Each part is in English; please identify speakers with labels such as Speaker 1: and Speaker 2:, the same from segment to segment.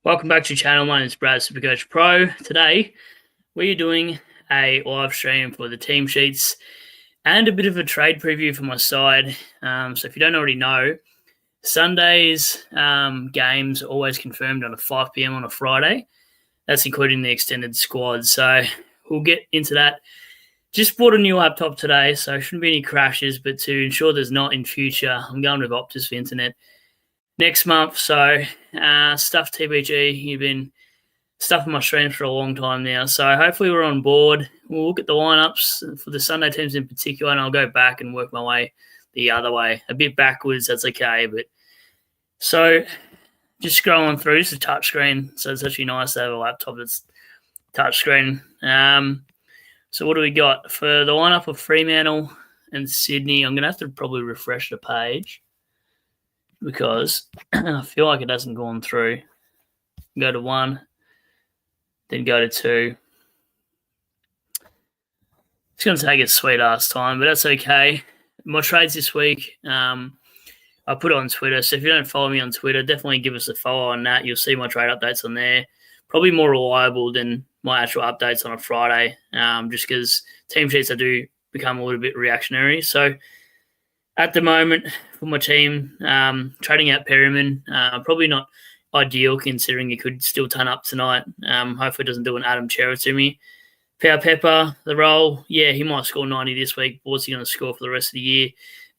Speaker 1: Welcome back to your channel. My name is Brad, Supercoach Pro. Today, we're doing a live stream for the team sheets and a bit of a trade preview for my side. So if you don't already know, Sunday's games are always confirmed on a 5 p.m. on a Friday. That's including the extended squad. So we'll get into that. Just bought a new laptop today, so shouldn't be any crashes, but to ensure there's not in future, I'm going with Optus for internet next month. So stuff TBG, you've been stuffing my streams for a long time now. So hopefully we're on board. We'll look at the lineups for the Sunday teams in particular, and I'll go back and work my way the other way. A bit backwards, that's okay. But so just scrolling through, it's a touchscreen. So it's actually nice to have a laptop that's touchscreen. So what do we got? For the lineup of Fremantle and Sydney, I'm going to have to probably refresh the page because I feel like it hasn't gone through. Go to 1, then go to 2. It's going to take a sweet-ass time, but that's okay. My trades this week, I put it on Twitter. So if you don't follow me on Twitter, definitely give us a follow on that. You'll see my trade updates on there. Probably more reliable than my actual updates on a Friday, just because team sheets I do become a little bit reactionary. So at the moment for my team, trading out Perryman, probably not ideal considering he could still turn up tonight. Hopefully it doesn't do an Adam Chera to me. Pau Pepper, the role, yeah, he might score 90 this week. What's he going to score for the rest of the year?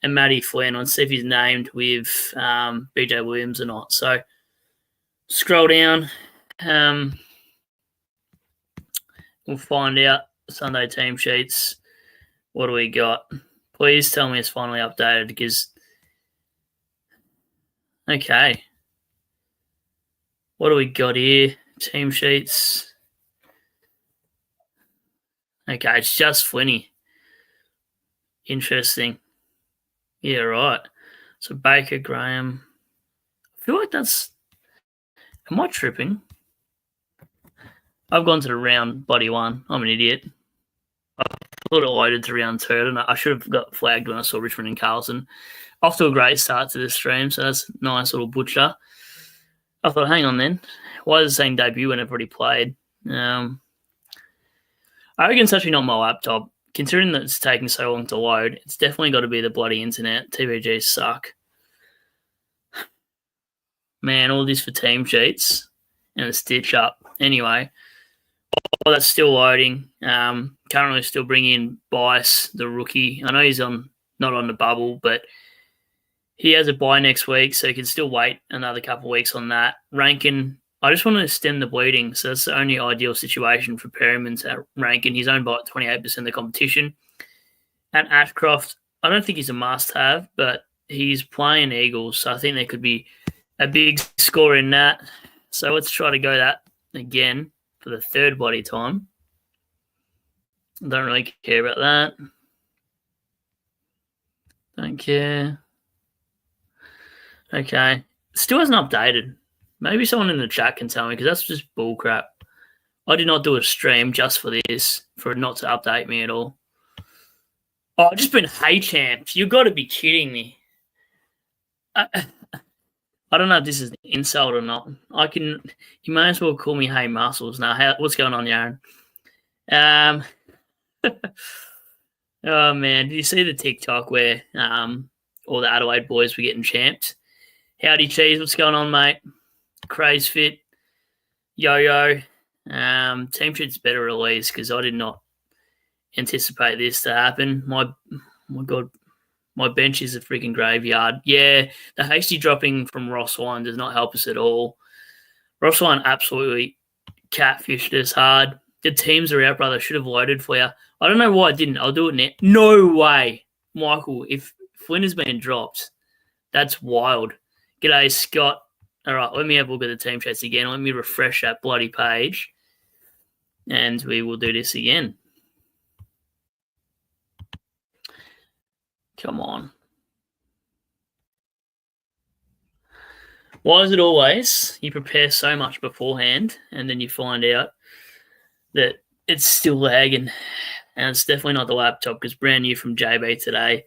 Speaker 1: And Matty Flynn, I'll see if he's named with BJ Williams or not. So scroll down. We'll find out Sunday team sheets. What do we got? Please tell me it's finally updated because... Okay. What do we got here? Team sheets. Okay, it's just Flinny. Interesting. Yeah, right. So Baker, Graham. I feel like that's... Am I tripping? I've gone to the round bloody 1. I'm an idiot. I thought it loaded to round 2. I don't know. I should have got flagged when I saw Richmond and Carlton. Off to a great start to this stream, so that's a nice little butcher. I thought, hang on then. Why is it saying debut when everybody played? I reckon it's actually not my laptop. Considering that it's taking so long to load, it's definitely got to be the bloody internet. TBGs suck. Man, all this for team sheets and a stitch up. Anyway, that's still loading. Currently still bringing in Bice, the rookie. I know he's not on the bubble, but he has a bye next week, so he can still wait another couple of weeks on that. Rankin, I just want to stem the bleeding, so that's the only ideal situation for Perryman's at Rankin. He's owned by 28% of the competition. At Ashcroft, I don't think he's a must-have, but he's playing Eagles, so I think there could be a big score in that. So let's try to go that again for the third bloody time. Don't really care about that. Don't care. Okay. Still hasn't updated. Maybe someone in the chat can tell me because that's just bullcrap. I did not do a stream just for this, for it not to update me at all. Oh, I've just been hey champs. You've got to be kidding me. I don't know if this is an insult or not. You may as well call me Hey Muscles. Now, what's going on, Yaron? Oh, man. Did you see the TikTok where all the Adelaide boys were getting champed? Howdy, Cheese. What's going on, mate? Craze Fit. Yo-Yo. Team sheet's better release because I did not anticipate this to happen. My God. My bench is a freaking graveyard. Yeah, the hasty dropping from Ross Wine does not help us at all. Ross Wine absolutely catfished us hard. The teams are out, brother. Should have loaded for you. I don't know why I didn't. I'll do it now. No way. Michael, if Flynn has been dropped, that's wild. G'day, Scott. All right, let me have a look at the team chats again. Let me refresh that bloody page, and we will do this again. Come on. Why is it always you prepare so much beforehand and then you find out that it's still lagging? And it's definitely not the laptop because brand new from JB today.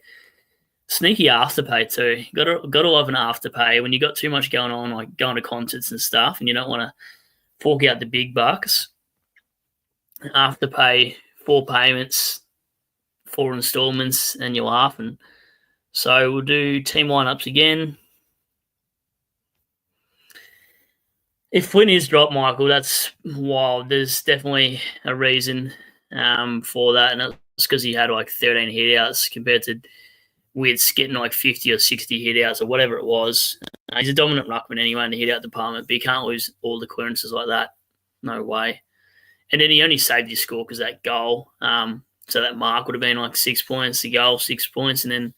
Speaker 1: Sneaky afterpay too. Got to love an afterpay when you got too much going on, like going to concerts and stuff, and you don't want to fork out the big bucks. Afterpay, 4 payments, 4 installments, and you're laughing. So we'll do team lineups again. If Flynn is dropped, Michael, that's wild. There's definitely a reason for that, and it's because he had like 13 hitouts compared to Witts getting like 50 or 60 hitouts or whatever it was. He's a dominant ruckman anyway in the hit-out department, but you can't lose all the clearances like that. No way. And then he only saved his score because that goal. So that mark would have been like 6 points, the goal 6 points, and then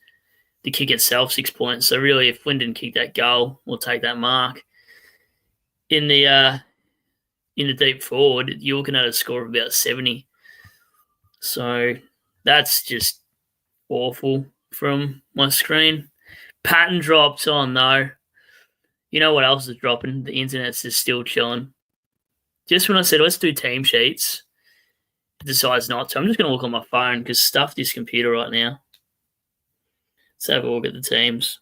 Speaker 1: the kick itself 6 points. So really, if Flynn didn't kick that goal, we'll take that mark. In the deep forward, you're looking at a score of about 70. So that's just awful from my screen. Patton dropped. Oh no. You know what else is dropping? The internet's just still chilling. Just when I said let's do team sheets, it decides not to. I'm just going to look on my phone because stuff this computer right now. Let's have a look at the teams.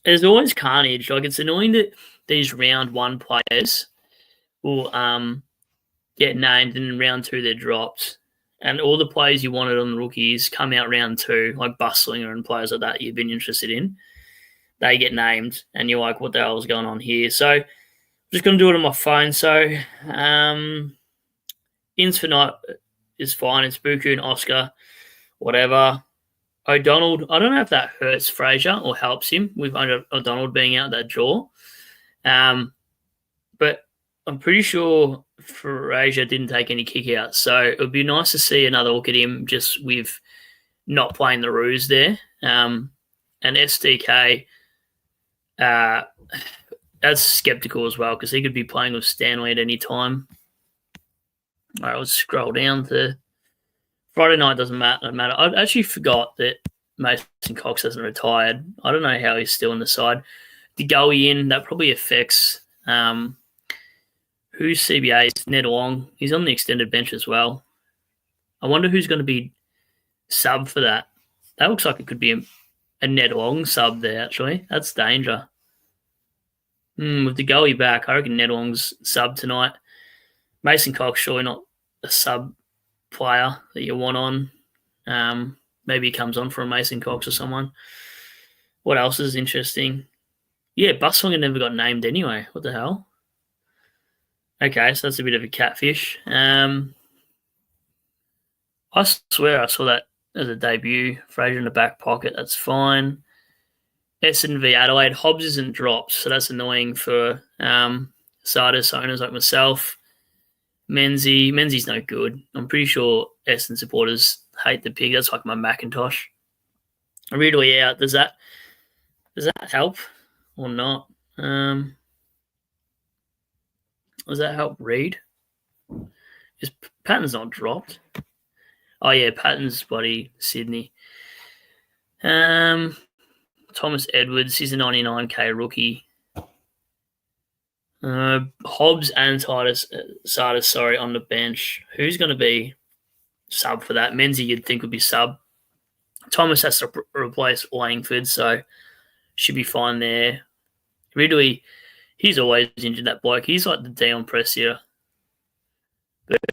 Speaker 1: There's always carnage. Like, it's annoying that these round 1 players will get named and in round 2 they're dropped. And all the players you wanted on the rookies come out round 2, like Bustlinger and players like that you've been interested in. They get named, and you're like, what the hell is going on here? So I'm just going to do it on my phone. So ins for night is fine. It's Buku and Oscar, whatever. O'Donnell, I don't know if that hurts Fraser or helps him with O'Donnell being out that jaw. But I'm pretty sure Fraser didn't take any kick-outs. So it would be nice to see another look at him just with not playing the ruse there. And SDK, that's skeptical as well because he could be playing with Stanley at any time. All right, let's scroll down to Friday night. Doesn't matter. I actually forgot that Mason Cox hasn't retired. I don't know how he's still in the side. The goey in, that probably affects who's CBA's Ned Long. He's on the extended bench as well. I wonder who's going to be sub for that. That looks like it could be a Ned Long sub there, actually. That's danger. With the goalie back, I reckon Ned Long's sub tonight. Mason Cox, surely not a sub player that you want on. Maybe he comes on for a Mason Cox or someone. What else is interesting? Yeah, Bustlinger never got named anyway. What the hell? Okay, so that's a bit of a catfish. I swear I saw that as a debut. Fraser in the back pocket, that's fine. Essendon v Adelaide. Hobbs isn't dropped, so that's annoying for Sardis owners like myself. Menzies no good. I'm pretty sure Essendon supporters hate the pig. That's like my Macintosh. Ridley out. Does that help or not? Does that help Reed? Is Patton's not dropped? Oh yeah, Patton's bloody Sydney. Thomas Edwards, he's a 99k rookie. Hobbs and Sardis, on the bench. Who's going to be sub for that? Menzie, you'd think, would be sub. Thomas has to replace Langford, so should be fine there. Ridley, he's always injured, that bloke. He's like the Dion Pressia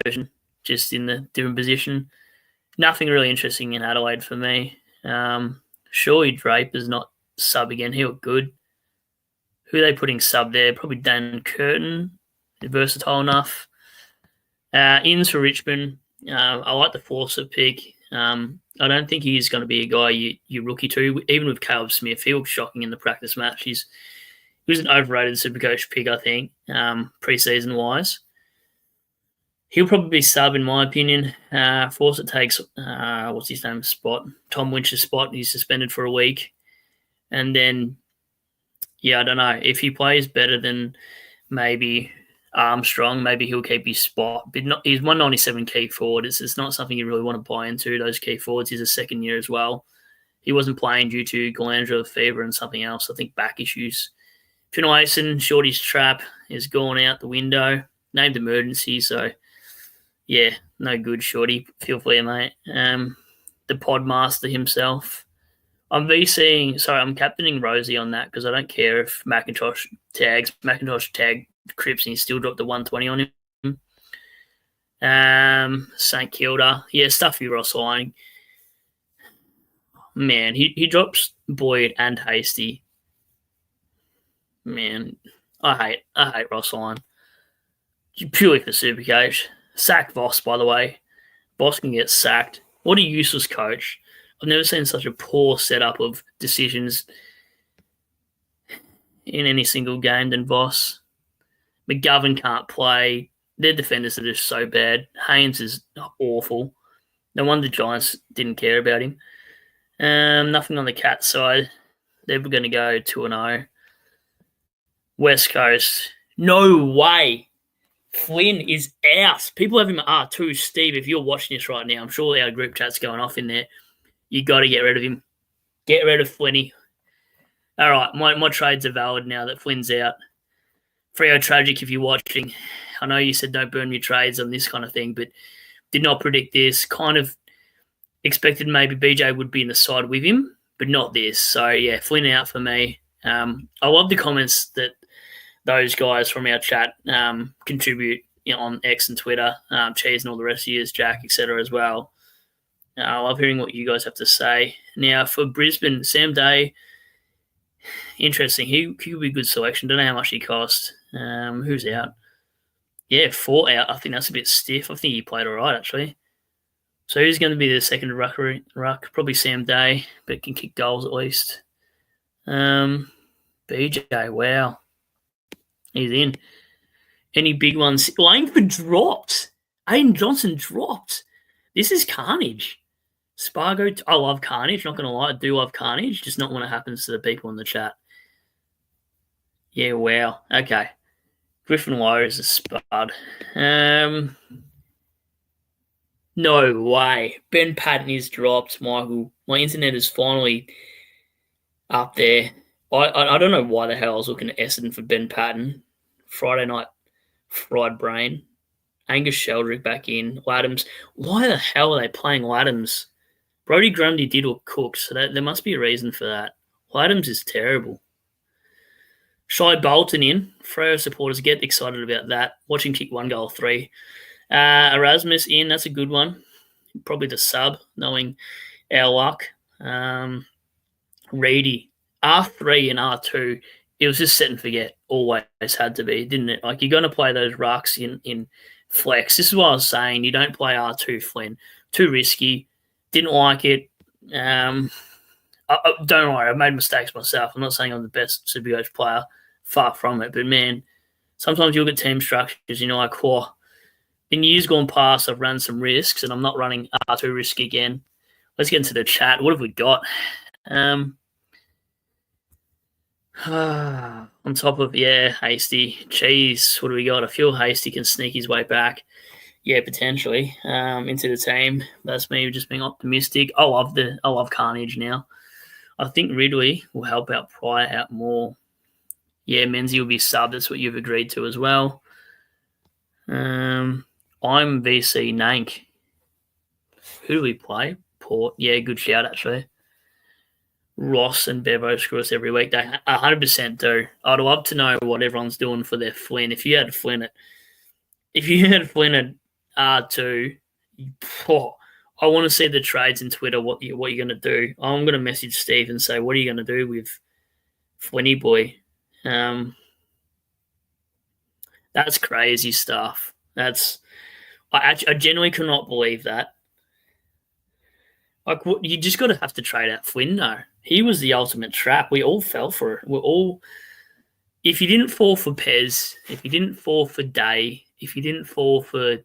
Speaker 1: version, just in the different position. Nothing really interesting in Adelaide for me. Surely Draper's not sub again. He looked good. Who are they putting sub there? Probably Dan Curtin. Versatile enough. Ins for Richmond. I like the Forsyth pick. I don't think he's going to be a guy you rookie to. Even with Caleb Smith, he looked shocking in the practice match. He was an overrated Supercoach pick, I think, pre-season wise. He'll probably be sub, in my opinion. Forsyth takes, what's his name, spot? Tom Winch's spot. He's suspended for a week. And then, yeah, I don't know. If he plays better than maybe Armstrong, maybe he'll keep his spot. But he's 197 key forward. It's not something you really want to buy into, those key forwards. He's a second year as well. He wasn't playing due to glandular fever and something else. I think back issues. Finlayson, Shorty's trap is gone out the window. Named emergency, so yeah, no good, Shorty. Feel for you, mate. The podmaster himself. I'm VCing, sorry, I'm captaining Rosie on that because I don't care if McIntosh tags. McIntosh tagged Cripps and he still dropped the 120 on him. St Kilda, yeah, stuffy Ross Lyon. Man, he drops Boyd and Hasty. Man, I hate Ross Lyon. Purely for Supercoach. Sack Voss, by the way. Voss can get sacked. What a useless coach. I've never seen such a poor setup of decisions in any single game than Voss. McGovern can't play. Their defenders are just so bad. Haynes is awful. No wonder the Giants didn't care about him. Nothing on the Cats side. They're going to go 2-0. West Coast. No way. Flynn is out. People have him at R2. Steve, if you're watching this right now, I'm sure our group chat's going off in there. You got to get rid of him. Get rid of Flinny. All right, my trades are valid now that Flynn's out. Freo tragic if you're watching. I know you said don't burn your trades on this kind of thing, but did not predict this. Kind of expected maybe BJ would be in the side with him, but not this. So, yeah, Flynn out for me. I love the comments that those guys from our chat contribute on X and Twitter, Cheese and all the rest of you, Jack, etc. as well. I love hearing what you guys have to say. Now, for Brisbane, Sam Day, interesting. He could be a good selection. Don't know how much he cost. Who's out? Yeah, 4 out. I think that's a bit stiff. I think he played all right, actually. So who's going to be the second ruck? Probably Sam Day, but can kick goals at least. BJ, wow. He's in. Any big ones? Langford dropped. Aiden Johnson dropped. This is carnage. Spargo, I love carnage. Not going to lie, I do love carnage. Just not when it happens to the people in the chat. Yeah, wow. Okay. Griffin Lowe is a spud. No way. Ben Patton is dropped, Michael. My internet is finally up there. I don't know why the hell I was looking at Essendon for Ben Patton. Friday night, fried brain. Angus Sheldrick back in. Laddams. Why the hell are they playing Laddams? Brodie Grundy did look cooked, so there must be a reason for that. Laddams is terrible. Shai Bolton in. Freo supporters get excited about that. Watch him kick 1 goal 3. Erasmus in. That's a good one. Probably the sub, knowing our luck. Reedy. R3 and R2, it was just set and forget. Always had to be, didn't it? Like, you're going to play those rucks in flex. This is what I was saying. You don't play R2 Flynn. Too risky. Didn't like it. Don't worry, I've made mistakes myself. I'm not saying I'm the best Supercoach player. Far from it. But, man, sometimes you look at team structures, you're like, whoa. In years gone past, I've run some risks, and I'm not running R2 risk again. Let's get into the chat. What have we got? On top of, Hasty. Cheese, what do we got? I feel Hasty can sneak his way back. Yeah, potentially into the team. That's me just being optimistic. I love Carnage now. I think Ridley will help out Pryor out more. Yeah, Menzies will be sub. That's what you've agreed to as well. I'm VC Nank. Who do we play? Port. Yeah, good shout, actually. Ross and Bevo screw us every week. They 100% do. I'd love to know what everyone's doing for their Flynn. If you had Flynn at R2, I want to see the trades in Twitter, what you're going to do. I'm going to message Steve and say, what are you going to do with Flinny boy? That's crazy stuff. I genuinely cannot believe that. Like, you just got to have to trade out Flynn, though. He was the ultimate trap. We all fell for it. If you didn't fall for Pez, if you didn't fall for Day, if you didn't fall for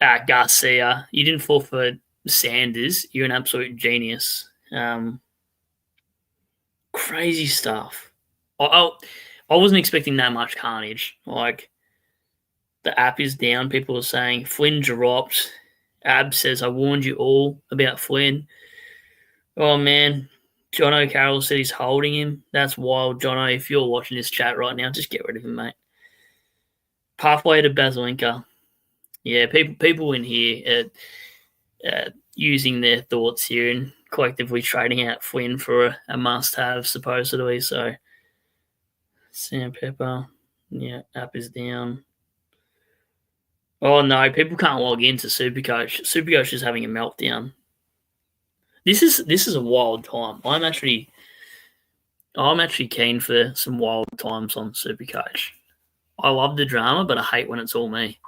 Speaker 1: Garcia, you didn't fall for Sanders, you're an absolute genius. Crazy stuff. I wasn't expecting that much carnage. Like, the app is down. People are saying Flynn dropped. Ab says, I warned you all about Flynn. Oh, man. John O'Carroll said he's holding him. That's wild, Jono. If you're watching this chat right now, just get rid of him, mate. Pathway to Basilinka. Yeah, people in here using their thoughts here and collectively trading out Flynn for a must-have, supposedly. So, Sandpepper, yeah, app is down. Oh no, people can't log into Supercoach. Supercoach is having a meltdown. This is a wild time. I'm actually keen for some wild times on Supercoach. I love the drama, but I hate when it's all me.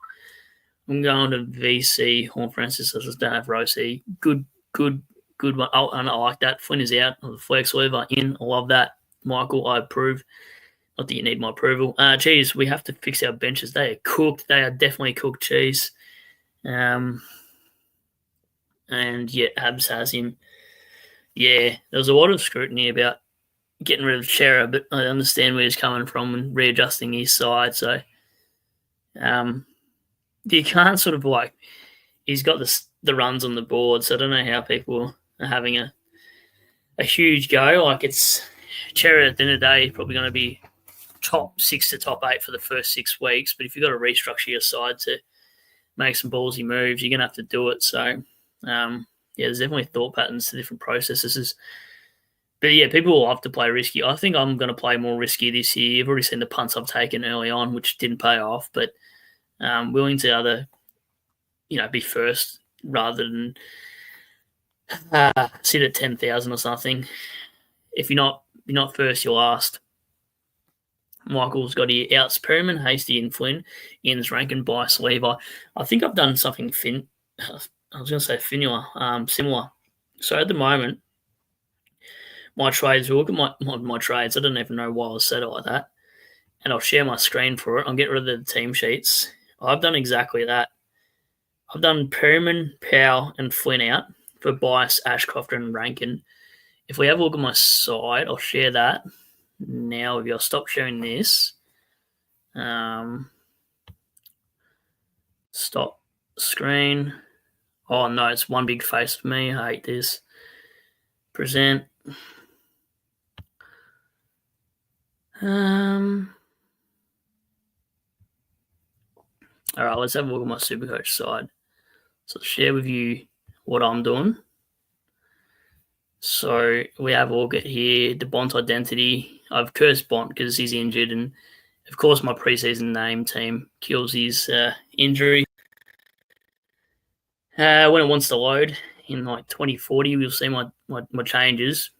Speaker 1: I'm going to VC Horn Francis. I just don't have Rosie. Good one. Oh, and I like that. Flynn is out. The flex lever in. I love that. Michael, I approve. Not that you need my approval. Cheese, we have to fix our benches. They are cooked. They are definitely cooked cheese. And yeah, Abs has him. Yeah, there was a lot of scrutiny about getting rid of Chera, but I understand where he's coming from and readjusting his side. So, you can't sort of like he's got the runs on the board. So I don't know how people are having a huge go. Like it's Chera at the end of the day probably going to be top 6 to top 8 for the first 6 weeks. But if you've got to restructure your side to make some ballsy moves, you're going to have to do it. So, yeah, there's definitely thought patterns to different processes. But yeah, people will love to play risky. I think I'm going to play more risky this year. You've already seen the punts I've taken early on, which didn't pay off. But willing to either, be first rather than sit at 10,000 or something. If you're not first, you're last. Michael's got here outs Perriman, Hasty and Flynn. Ian's Rankin, Bice, Levi. I think I've done something I was going to say similar. So at the moment, my trades, we'll look at my trades. I don't even know why I said it like that. And I'll share my screen for it. I'll get rid of the team sheets. I've done exactly that. I've done Perriman, Powell, and Flynn out for Bice, Ashcroft, and Rankin. If we have a look at my side, I'll share that. Now, if you'll stop sharing this, stop screen. Oh, no, it's one big face for me. I hate this. Present. All right, let's have a look at my Supercoach side. So I'll share with you what I'm doing. So we have a look at here, the Bont identity. I've cursed Bont because he's injured, and of course my preseason name team kills his injury. When it wants to load in like 2040, we'll see my changes.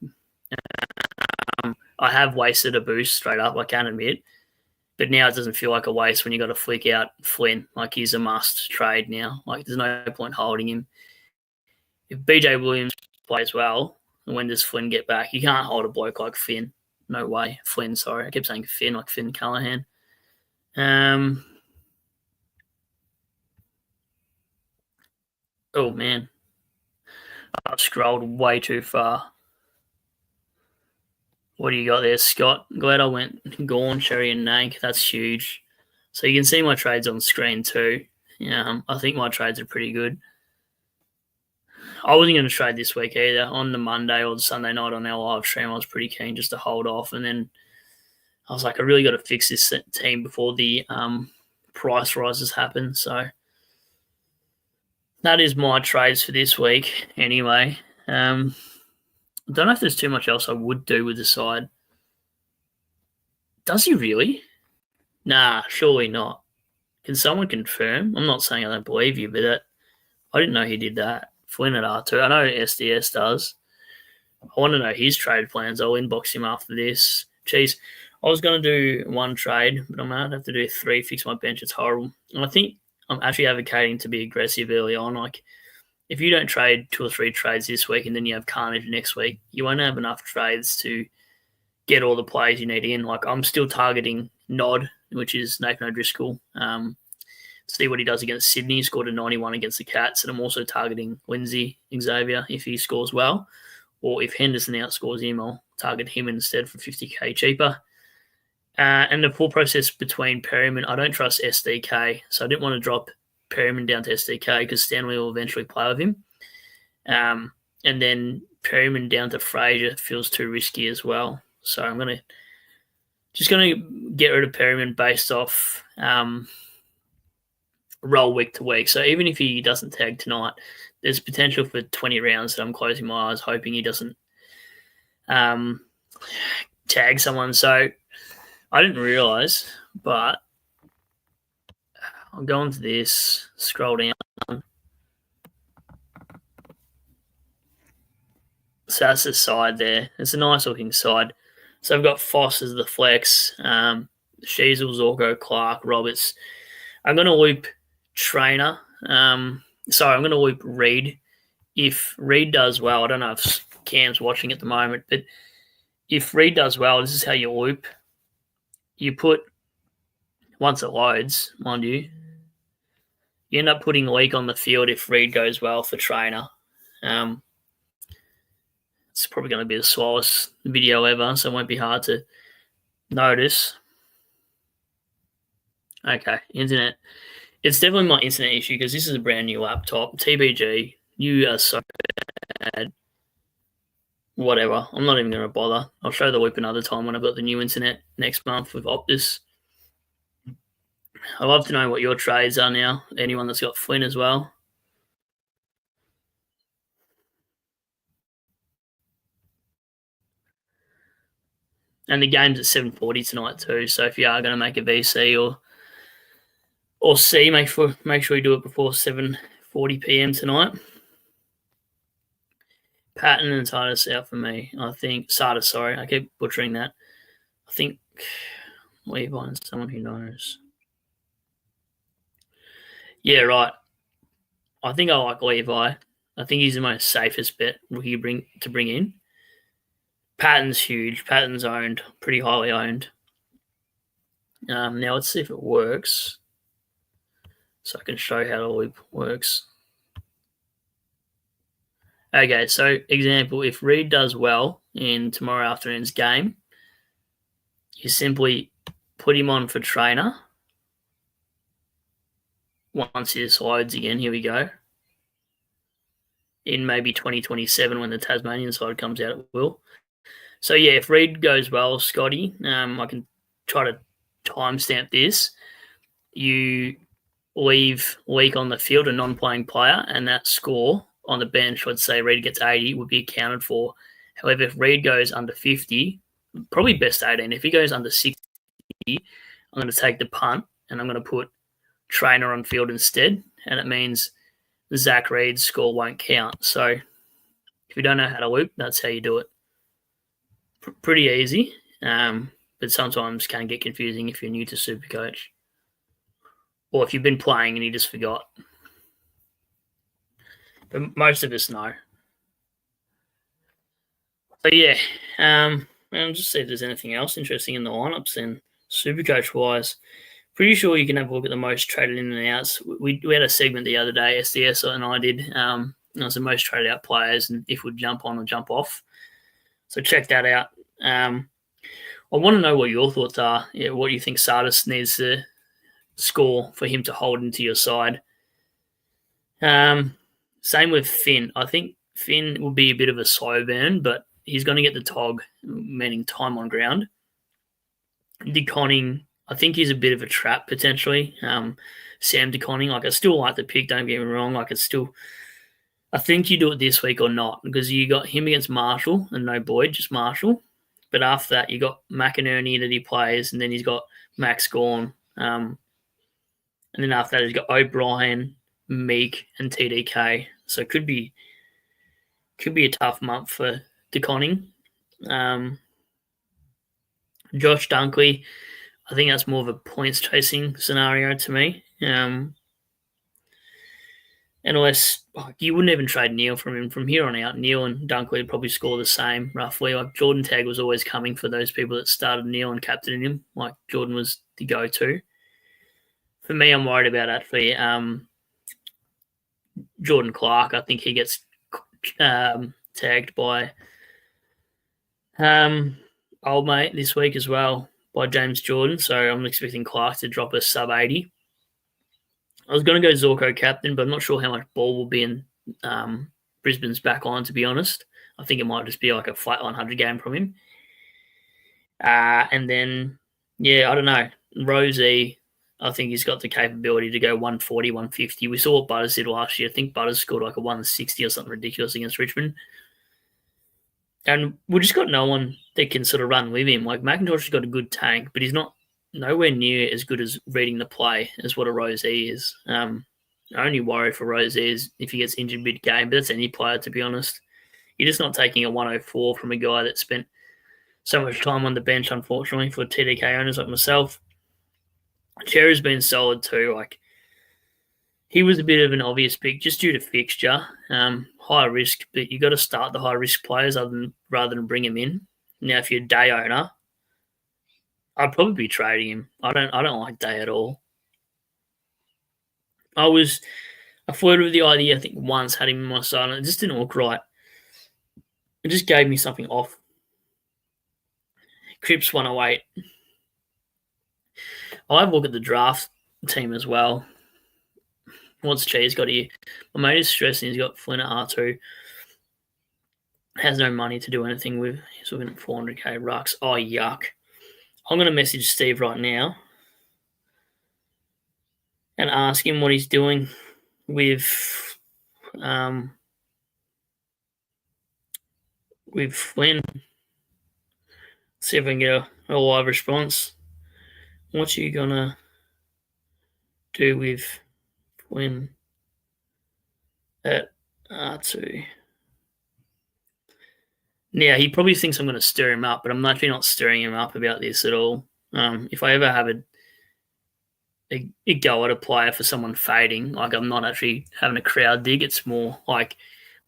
Speaker 1: I have wasted a boost straight up, I can admit. But now it doesn't feel like a waste when you got to flick out Flynn. Like he's a must trade now. Like there's no point holding him. If BJ Williams plays well, when does Flynn get back? You can't hold a bloke like Finn. No way. Flynn, sorry. I kept saying Finn, like Finn Callahan. Oh, man. I've scrolled way too far. What do you got there, Scott? Glad I went Gorn, Sherry, and Nank. That's huge. So you can see my trades on screen too. I think my trades are pretty good. I wasn't going to trade this week either. On the Monday or the Sunday night on our live stream, I was pretty keen just to hold off. And then I was like, I really got to fix this team before the price rises happen. So that is my trades for this week anyway. I don't know if there's too much else I would do with the side. Does he really? Nah, surely not. Can someone confirm? I'm not saying I don't believe you, but I didn't know he did that. Flynn at R2. I know SDS does. I want to know his trade plans. I'll inbox him after this. Jeez, I was going to do one trade, but I might have to do 3, fix my bench. It's horrible. And I think I'm actually advocating to be aggressive early on. Like, if you don't trade 2 or 3 trades this week and then you have carnage next week, you won't have enough trades to get all the players you need in. Like, I'm still targeting Nod, which is Nathan O'Driscoll. See what he does against Sydney. He scored a 91 against the Cats. And I'm also targeting Lindsay Xavier if he scores well. Or if Henderson outscores him, I'll target him instead for 50k cheaper. And the full process between Perryman, I don't trust SDK. So I didn't want to drop Perryman down to SDK because Stanley will eventually play with him. And then Perryman down to Fraser feels too risky as well. So I'm going to get rid of Perryman based off roll week to week. So even if he doesn't tag tonight, there's potential for 20 rounds that I'm closing my eyes, hoping he doesn't tag someone. So I didn't realise, but I'll go into this, scroll down. So that's the side there. It's a nice looking side. So I've got Foss as the flex, Sheasel, Zorko, Clark, Roberts. I'm going to loop Trainer. I'm going to loop Reed. If Reed does well, I don't know if Cam's watching at the moment, but if Reed does well, this is how you loop. You put, once it loads, mind you end up putting Leak on the field if Reed goes well for Trainer. It's probably going to be the slowest video ever, so it won't be hard to notice. Okay, internet. It's definitely my internet issue because this is a brand new laptop. TBG, you are so bad. Whatever. I'm not even going to bother. I'll show the loop another time when I've got the new internet next month with Optus. I'd love to know what your trades are now. Anyone that's got Flynn as well. And the game's at 7:40 tonight too. So if you are going to make a VC or C, make sure you do it before 7:40 p.m. tonight. Patton and Sardis out for me. I think Sardis. Sorry, I keep butchering that. I think Levi and someone who knows. Yeah, right. I think I like Levi. I think he's the most safest bet rookie to bring in. Patton's huge. Patton's owned, pretty highly owned. Now let's see if it works. So I can show how the loop works. Okay, so example, if Reed does well in tomorrow afternoon's game, you simply put him on for Trainer. Once this loads again, here we go. In maybe 2027 when the Tasmanian side comes out, it will. So yeah, if Reed goes well, Scotty, I can try to timestamp this. You leave Leak on the field, a non-playing player, and that score on the bench, let's say Reed gets 80, would be accounted for. However, if Reed goes under 50, probably best 18. If he goes under 60, I'm going to take the punt and I'm going to put Trainer on field instead, and it means Zach Reed's score won't count. So if you don't know how to loop, that's how you do it. Pretty easy, but sometimes can get confusing if you're new to Supercoach or if you've been playing and you just forgot. But most of us know. So yeah, I'll just see if there's anything else interesting in the lineups then, Supercoach-wise. Pretty sure you can have a look at the most traded in and outs. We had a segment the other day, SDS and I did. It was the most traded out players and if we'd jump on or jump off. So check that out. I want to know what your thoughts are. Yeah, what you think Sardis needs to score for him to hold into your side. Same with Finn. I think Finn will be a bit of a slow burn, but he's going to get the TOG, meaning time on ground. DeConning, I think he's a bit of a trap potentially. Sam DeConning, I still like the pick, don't get me wrong. I think you do it this week or not because you got him against Marshall and no Boyd, just Marshall. But after that, you got McInerney that he plays, and then he's got Max Gorn. And then after that, he's got O'Brien, Meek, and TDK. So it could be a tough month for DeConning. Josh Dunkley, I think that's more of a points chasing scenario to me. Unless you wouldn't even trade Neil from him. From here on out, Neil and Dunkley would probably score the same, roughly. Like Jordan Tagg was always coming for those people that started Neil and captaining him. Like Jordan was the go-to. For me, I'm worried about actually Jordan Clark. I think he gets tagged by old mate this week as well by James Jordan. So I'm expecting Clark to drop a sub 80. I was going to go Zorko captain, but I'm not sure how much ball will be in Brisbane's back line, to be honest. I think it might just be like a flat 100 game from him. And then, yeah, I don't know. Rosie, I think he's got the capability to go 140, 150. We saw what Butters did last year. I think Butters scored like a 160 or something ridiculous against Richmond. And we just got no one that can sort of run with him. Like McIntosh has got a good tank, but he's not nowhere near as good as reading the play as what a Rosé is. I only worry for Rosé is if he gets injured mid-game, but that's any player, to be honest. You're just not taking a 104 from a guy that spent so much time on the bench, unfortunately, for TDK owners like myself. Cherry's been solid too. Like, he was a bit of an obvious pick just due to fixture. High risk, but you got to start the high risk players rather than bring him in. Now, if you're a Day owner, I'd probably be trading him. I don't like Day at all. I flirted with the idea, I think, once, had him in my side, and it just didn't look right. It just gave me something off. Cripps 108. I'll have a look at the draft team as well. What's Cheese got here? My mate is stressing he's got Flynn at R2. Has no money to do anything with. He's looking at 400k rucks. Oh, yuck. I'm going to message Steve right now and ask him what he's doing with Flynn. See if I can get a live response. What you going to do with Flynn at R2? Now, he probably thinks I'm going to stir him up, but I'm actually not stirring him up about this at all. If I ever have a go at a player for someone fading, like I'm not actually having a crowd dig, it's more like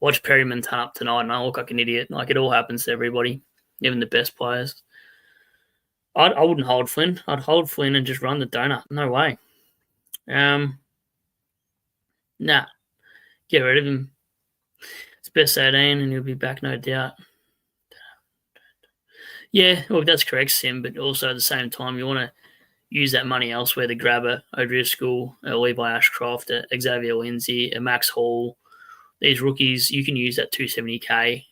Speaker 1: watch Perryman turn up tonight and I look like an idiot. Like, it all happens to everybody, even the best players. I wouldn't hold Flynn. I'd hold Flynn and just run the donut. No way. Nah. Get rid of him. It's best 18 and he'll be back, no doubt. Yeah, well, that's correct, Sim, but also at the same time, you want to use that money elsewhere to grab a O'Driscoll, a Levi Ashcroft, a Xavier Lindsay, a Max Hall. These rookies, you can use that 270k,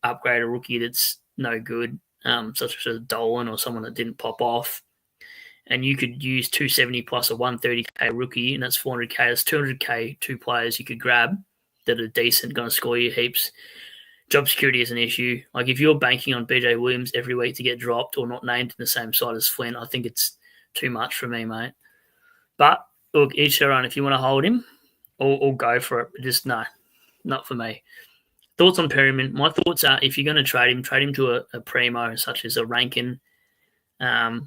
Speaker 1: upgrade a rookie that's no good, such as a Dolan or someone that didn't pop off. And you could use 270 plus a 130k rookie, and that's 400k. That's 200k, two players you could grab that are decent, going to score you heaps. Job security is an issue. Like, if you're banking on BJ Williams every week to get dropped or not named in the same side as Flynn, I think it's too much for me, mate. But look, each their own. If you want to hold him, or go for it. Just no, not for me. Thoughts on Perryman? My thoughts are, if you're going to trade him to a primo such as a Rankin, a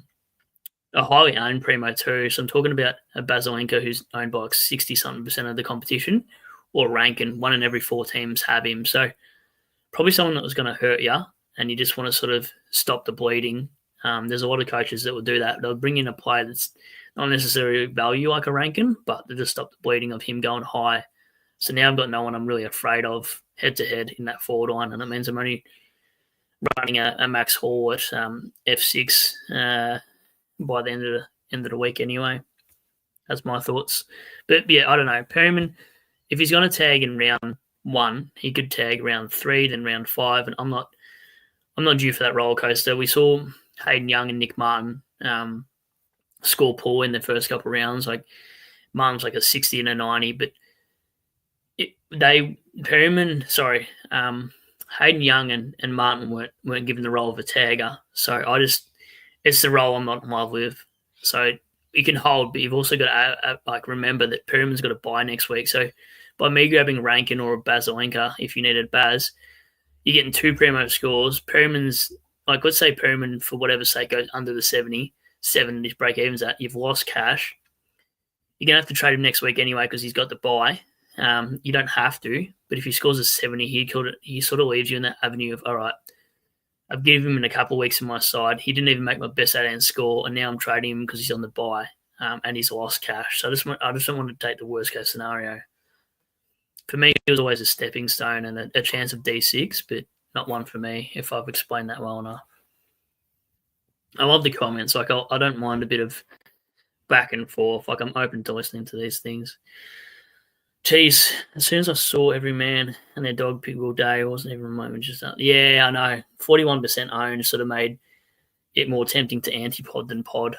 Speaker 1: highly owned primo too. So I'm talking about a Basilenko who's owned by like 60-something% of the competition, or Rankin. One in every 4 teams have him. So probably someone that was going to hurt you, and you just want to sort of stop the bleeding. There's a lot of coaches that will do that. They'll bring in a player that's not necessarily value like a Rankin, but they'll just stop the bleeding of him going high. So now I've got no one I'm really afraid of head-to-head in that forward line, and it means I'm only running a Max Hall at F6 by the end of the week anyway. That's my thoughts. But, yeah, I don't know. Perryman, if he's going to tag in round 1, he could tag round 3, then round 5, and I'm not due for that roller coaster. We saw Hayden Young and Nick Martin score poor in the first couple of rounds. Like, Martin's like a 60 and a 90, but Hayden Young and Martin weren't given the role of a tagger. So it's the role I'm not in love with. So you can hold, but you've also got to remember that Perryman's got to buy next week. So by me grabbing Rankin or a Basilenko, if you needed Baz, you're getting 2 primo scores. Perryman's, like, let's say Perryman, for whatever sake, goes under the 77 his break evens at, you've lost cash. You're going to have to trade him next week anyway because he's got the buy. You don't have to, but if he scores a 70, he sort of leaves you in that avenue of, all right, I've given him in a couple of weeks in my side. He didn't even make my best 18 score, and now I'm trading him because he's on the buy and he's lost cash. So I just don't want to take the worst case scenario. For me, it was always a stepping stone and a chance of D6, but not one for me, if I've explained that well enough. I love the comments. Like, I don't mind a bit of back and forth. Like, I'm open to listening to these things. Jeez, as soon as I saw every man and their dog pick all day, it wasn't even a moment. Yeah, I know. 41% owned sort of made it more tempting to anti-pod than pod.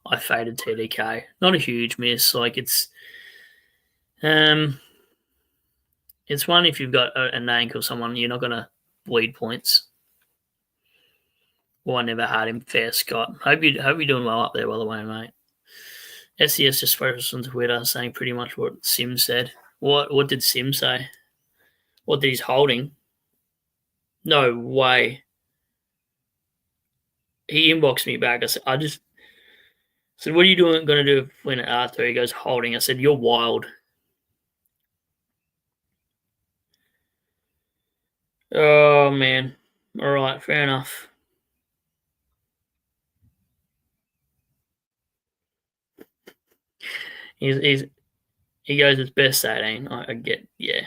Speaker 1: I faded TDK. Not a huge miss. Like it's one if you've got a nank or someone, you're not gonna bleed points. Well, I never had him. Fair Scott. Hope you're doing well up there, by the way, mate. SES just focused on Twitter saying pretty much what Sim said. What did Sim say? What that he's holding? No way. He inboxed me back. I just said, what are you going to do when at R2? He goes, holding. I said, you're wild. Oh, man. All right, fair enough. He goes, it's best 18. I get, yeah.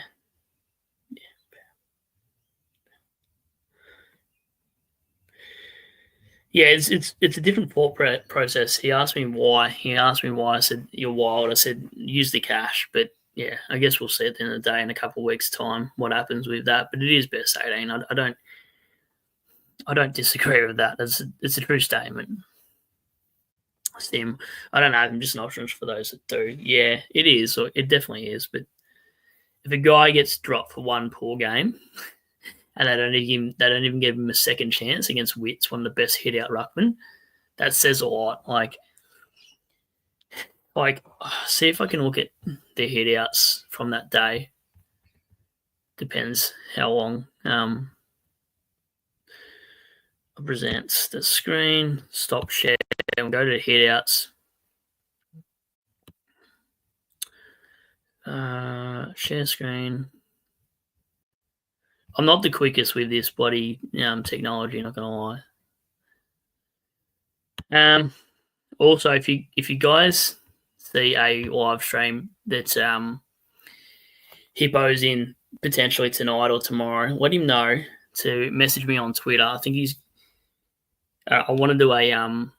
Speaker 1: Yeah, it's a different thought process. He asked me why. I said, you're wild. I said, use the cash. But yeah, I guess we'll see at the end of the day in a couple of weeks' time what happens with that. But it is best 18. I don't disagree with that. It's a true statement. Sim, I don't have him, just an option for those that do. Yeah, it is. Or it definitely is. But if a guy gets dropped for one poor game and they don't even give him a second chance against Wits, one of the best hit out ruckmen, that says a lot. Like, see if I can look at the hit outs from that day. Depends how long. Presents the screen, stop share, and go to the hit outs. Share screen. I'm not the quickest with this bloody technology, not gonna lie. Also, if you guys see a live stream that's Hippo's in potentially tonight or tomorrow, let him know to message me on Twitter. I think he's. I want to do a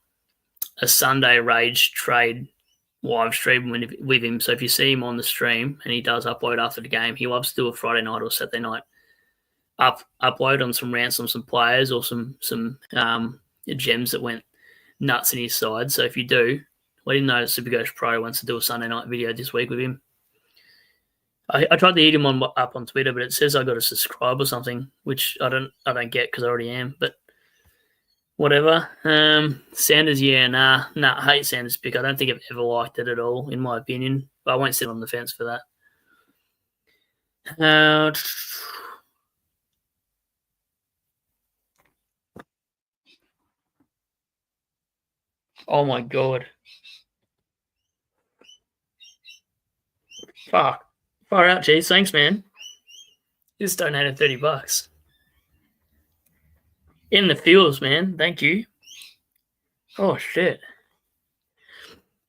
Speaker 1: Sunday Rage trade live stream with him. So if you see him on the stream and he does upload after the game, he loves to do a Friday night or Saturday night upload on some rants on some players or some gems that went nuts in his side. So if you do, let him know Supercoach Pro wants to do a Sunday night video this week with him. I tried to hit him up on Twitter, but it says I got to subscribe or something, which I don't get because I already am. But whatever. Sanders, I hate Sanders' pick. I don't think I've ever liked it at all, in my opinion. But I won't sit on the fence for that. Oh my god. Fuck. Far out, geez. Thanks, man. You just donated $30. In the fields, man. Thank you. Oh shit.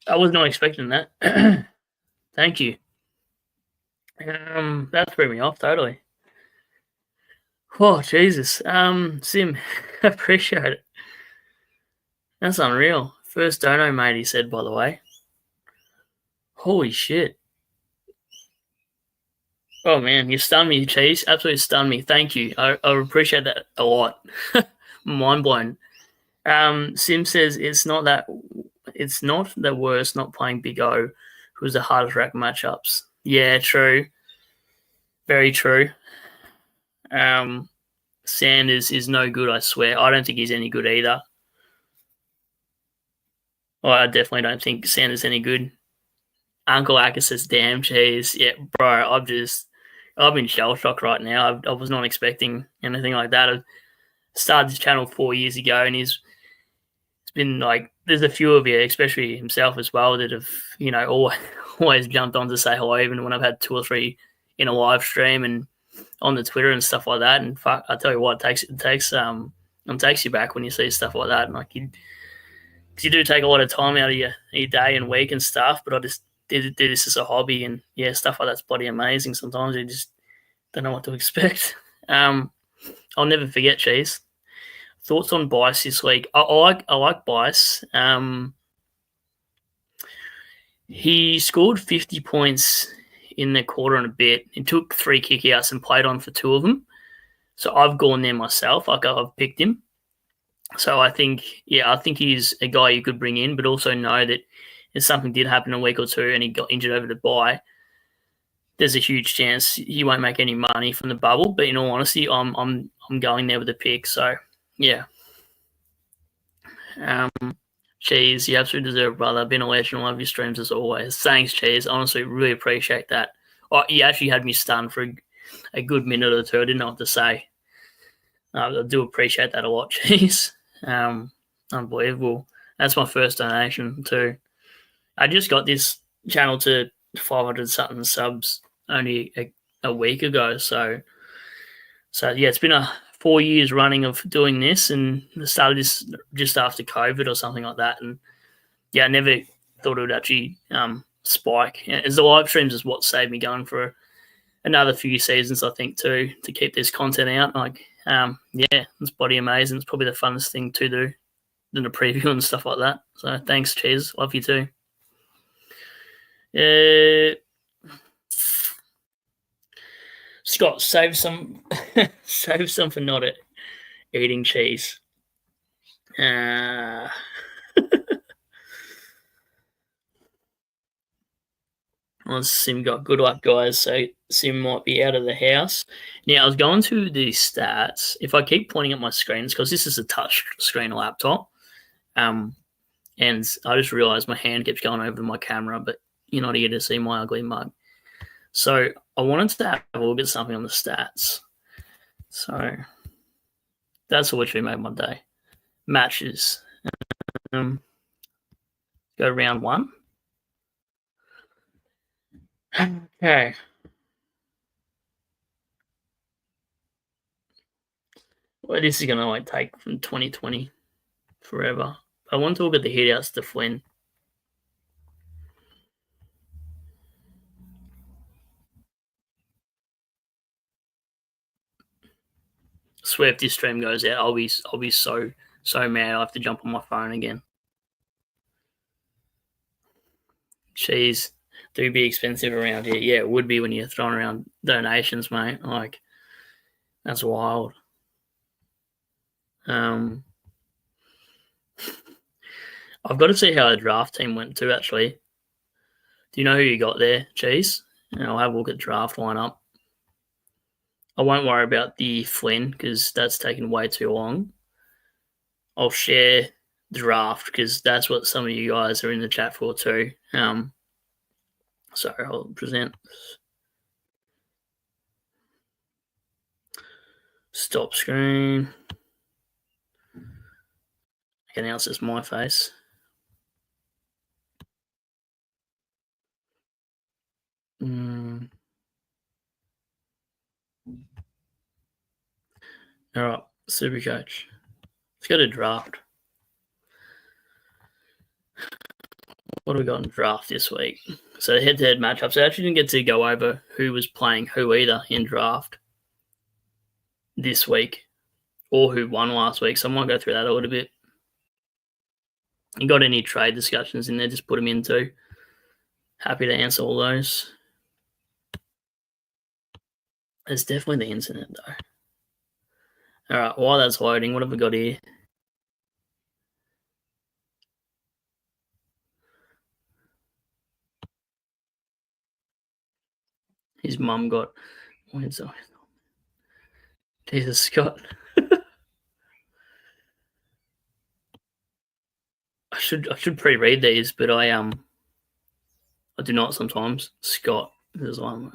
Speaker 1: I was not expecting that. Thank you. That threw me off totally. Oh Jesus. Sim, appreciate it. That's unreal. First dono, mate, he said, by the way. Holy shit. Oh man, you stunned me, Cheese. Absolutely stunned me. Thank you. I appreciate that a lot. Mind blown. Sim says it's not the worst not playing Big O, who's the hardest rack matchups. Yeah, true. Very true. Sanders is no good, I swear. I don't think he's any good either. I definitely don't think Sanders any good. Uncle Acker says, damn cheese. Yeah, bro, I've been shell shocked right now. I was not expecting anything like that. I started this channel 4 years ago, and it's been like, there's a few of you, especially himself as well, that have, always jumped on to say hello, even when I've had 2 or 3 in a live stream and on the Twitter and stuff like that. And fuck, I tell you what, it takes you back when you see stuff like that. And like you do take a lot of time out of your day and week and stuff, but I just did this as a hobby, and yeah, stuff like that's bloody amazing. Sometimes you just don't know what to expect. I'll never forget, Cheese. Thoughts on Bice this week? I like Bice. He scored 50 points in the quarter and a bit. He took 3 kickouts and played on for 2 of them. So I've gone there myself. I've picked him. So I think he's a guy you could bring in, but also know that if something did happen a week or two and he got injured over the bye, there's a huge chance he won't make any money from the bubble. But in all honesty, I'm going there with the pick. So yeah. Cheese, you absolutely deserve, brother. Been a legend. Love your streams as always. Thanks, Cheese. Honestly, really appreciate that. Oh, you actually had me stunned for a good minute or two. I didn't know what to say. I do appreciate that a lot, Cheese. Unbelievable. That's my first donation too. I just got this channel to 500 something subs only a week ago. So yeah, it's been 4 years running of doing this, and I started this just after COVID or something like that. And yeah, I never thought it would actually spike. As the live streams is what saved me going for another few seasons, I think, too, to keep this content out. Like, yeah, it's bloody amazing. It's probably the funnest thing to do than a preview and stuff like that. So thanks, Cheers. Love you too. Scott, save some for not eating cheese. Well, Sim got good luck, guys. So Sim might be out of the house. Now, I was going to the stats. If I keep pointing at my screens, because this is a touch screen laptop, and I just realised my hand keeps going over my camera, but you're not here to see my ugly mug. So I wanted to have a look at something on the stats. So that's what literally made my day. Matches. Go round one. Okay. Well, this is going to take from 2020 forever. I want to look at the hitouts to Flynn. Swear if this stream goes out, I'll be so mad. I have to jump on my phone again. Cheese do be expensive around here. Yeah, it would be when you're throwing around donations, mate. Like, that's wild. I've got to see how the draft team went too, actually. Do you know who you got there, Cheese? And I'll have a look at draft lineup. I won't worry about the Flynn because that's taken way too long. I'll share draft because that's what some of you guys are in the chat for too. So I'll present. Stop screen. Okay, now it's just my face. All right, Supercoach. Let's go to draft. What do we got in draft this week? So head-to-head matchups. I actually didn't get to go over who was playing who either in draft this week or who won last week. So I might go through that a little bit. You got any trade discussions in there, just put them in too. Happy to answer all those. There's definitely the internet though. All right, while that's loading, what have we got here? His mum got. Jesus, Scott. I should pre-read these, but I do not sometimes. Scott, there's one.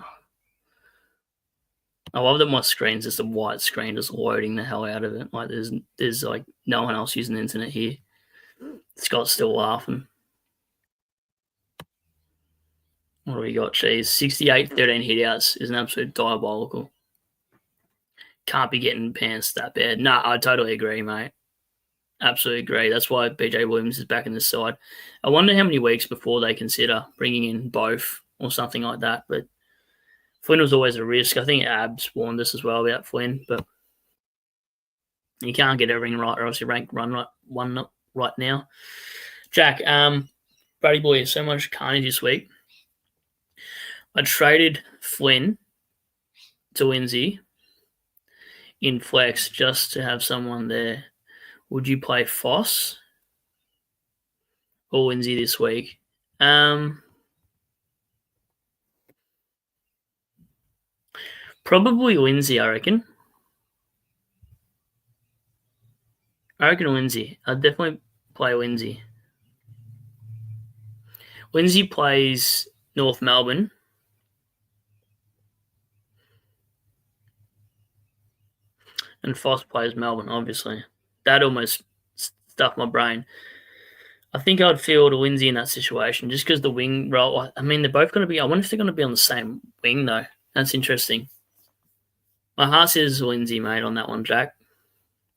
Speaker 1: I love that my screen's just a white screen, just loading the hell out of it. Like there's like no one else using the internet here. Scott's still laughing. What do we got, Cheese? 68, 13 hitouts is an absolute diabolical. Can't be getting pants that bad. Nah, I totally agree, mate. Absolutely agree. That's why BJ Williams is back in the side. I wonder how many weeks before they consider bringing in both or something like that. But Flynn was always a risk. I think Abs warned us as well about Flynn, but you can't get everything right, or else you rank one right now. Jack, Brady boy, so much carnage this week. I traded Flynn to Lindsay in flex just to have someone there Would you play Foss or Lindsay this week? Probably Lindsay, I reckon. Lindsay. I'd definitely play Lindsay. Lindsay plays North Melbourne. And Foss plays Melbourne, obviously. That almost stuffed my brain. I think I'd field Lindsay in that situation just because the wing role. I mean, they're both going to be. I wonder if they're going to be on the same wing, though. That's interesting. My heart says Lindsay, mate, on that one, Jack.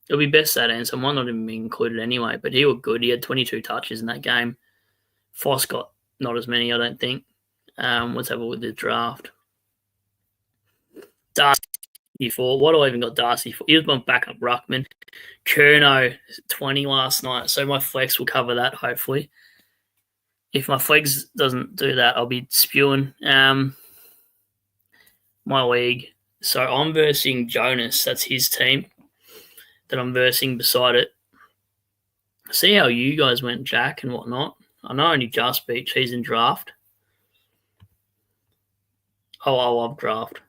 Speaker 1: It'll be best that answer. Might not even be included anyway, but he looked good. He had 22 touches in that game. Foss got not as many, I don't think. Let's have a look at the draft. Darcy for. What do I even got Darcy for? He was my backup ruckman. Curnow, 20 last night. So my flex will cover that, hopefully. If my flex doesn't do that, I'll be spewing. My league. So I'm versing Jonas. That's his team that I'm versing beside it. See how you guys went, Jack, and whatnot. I know only just beat. He's in draft. Oh, I love draft.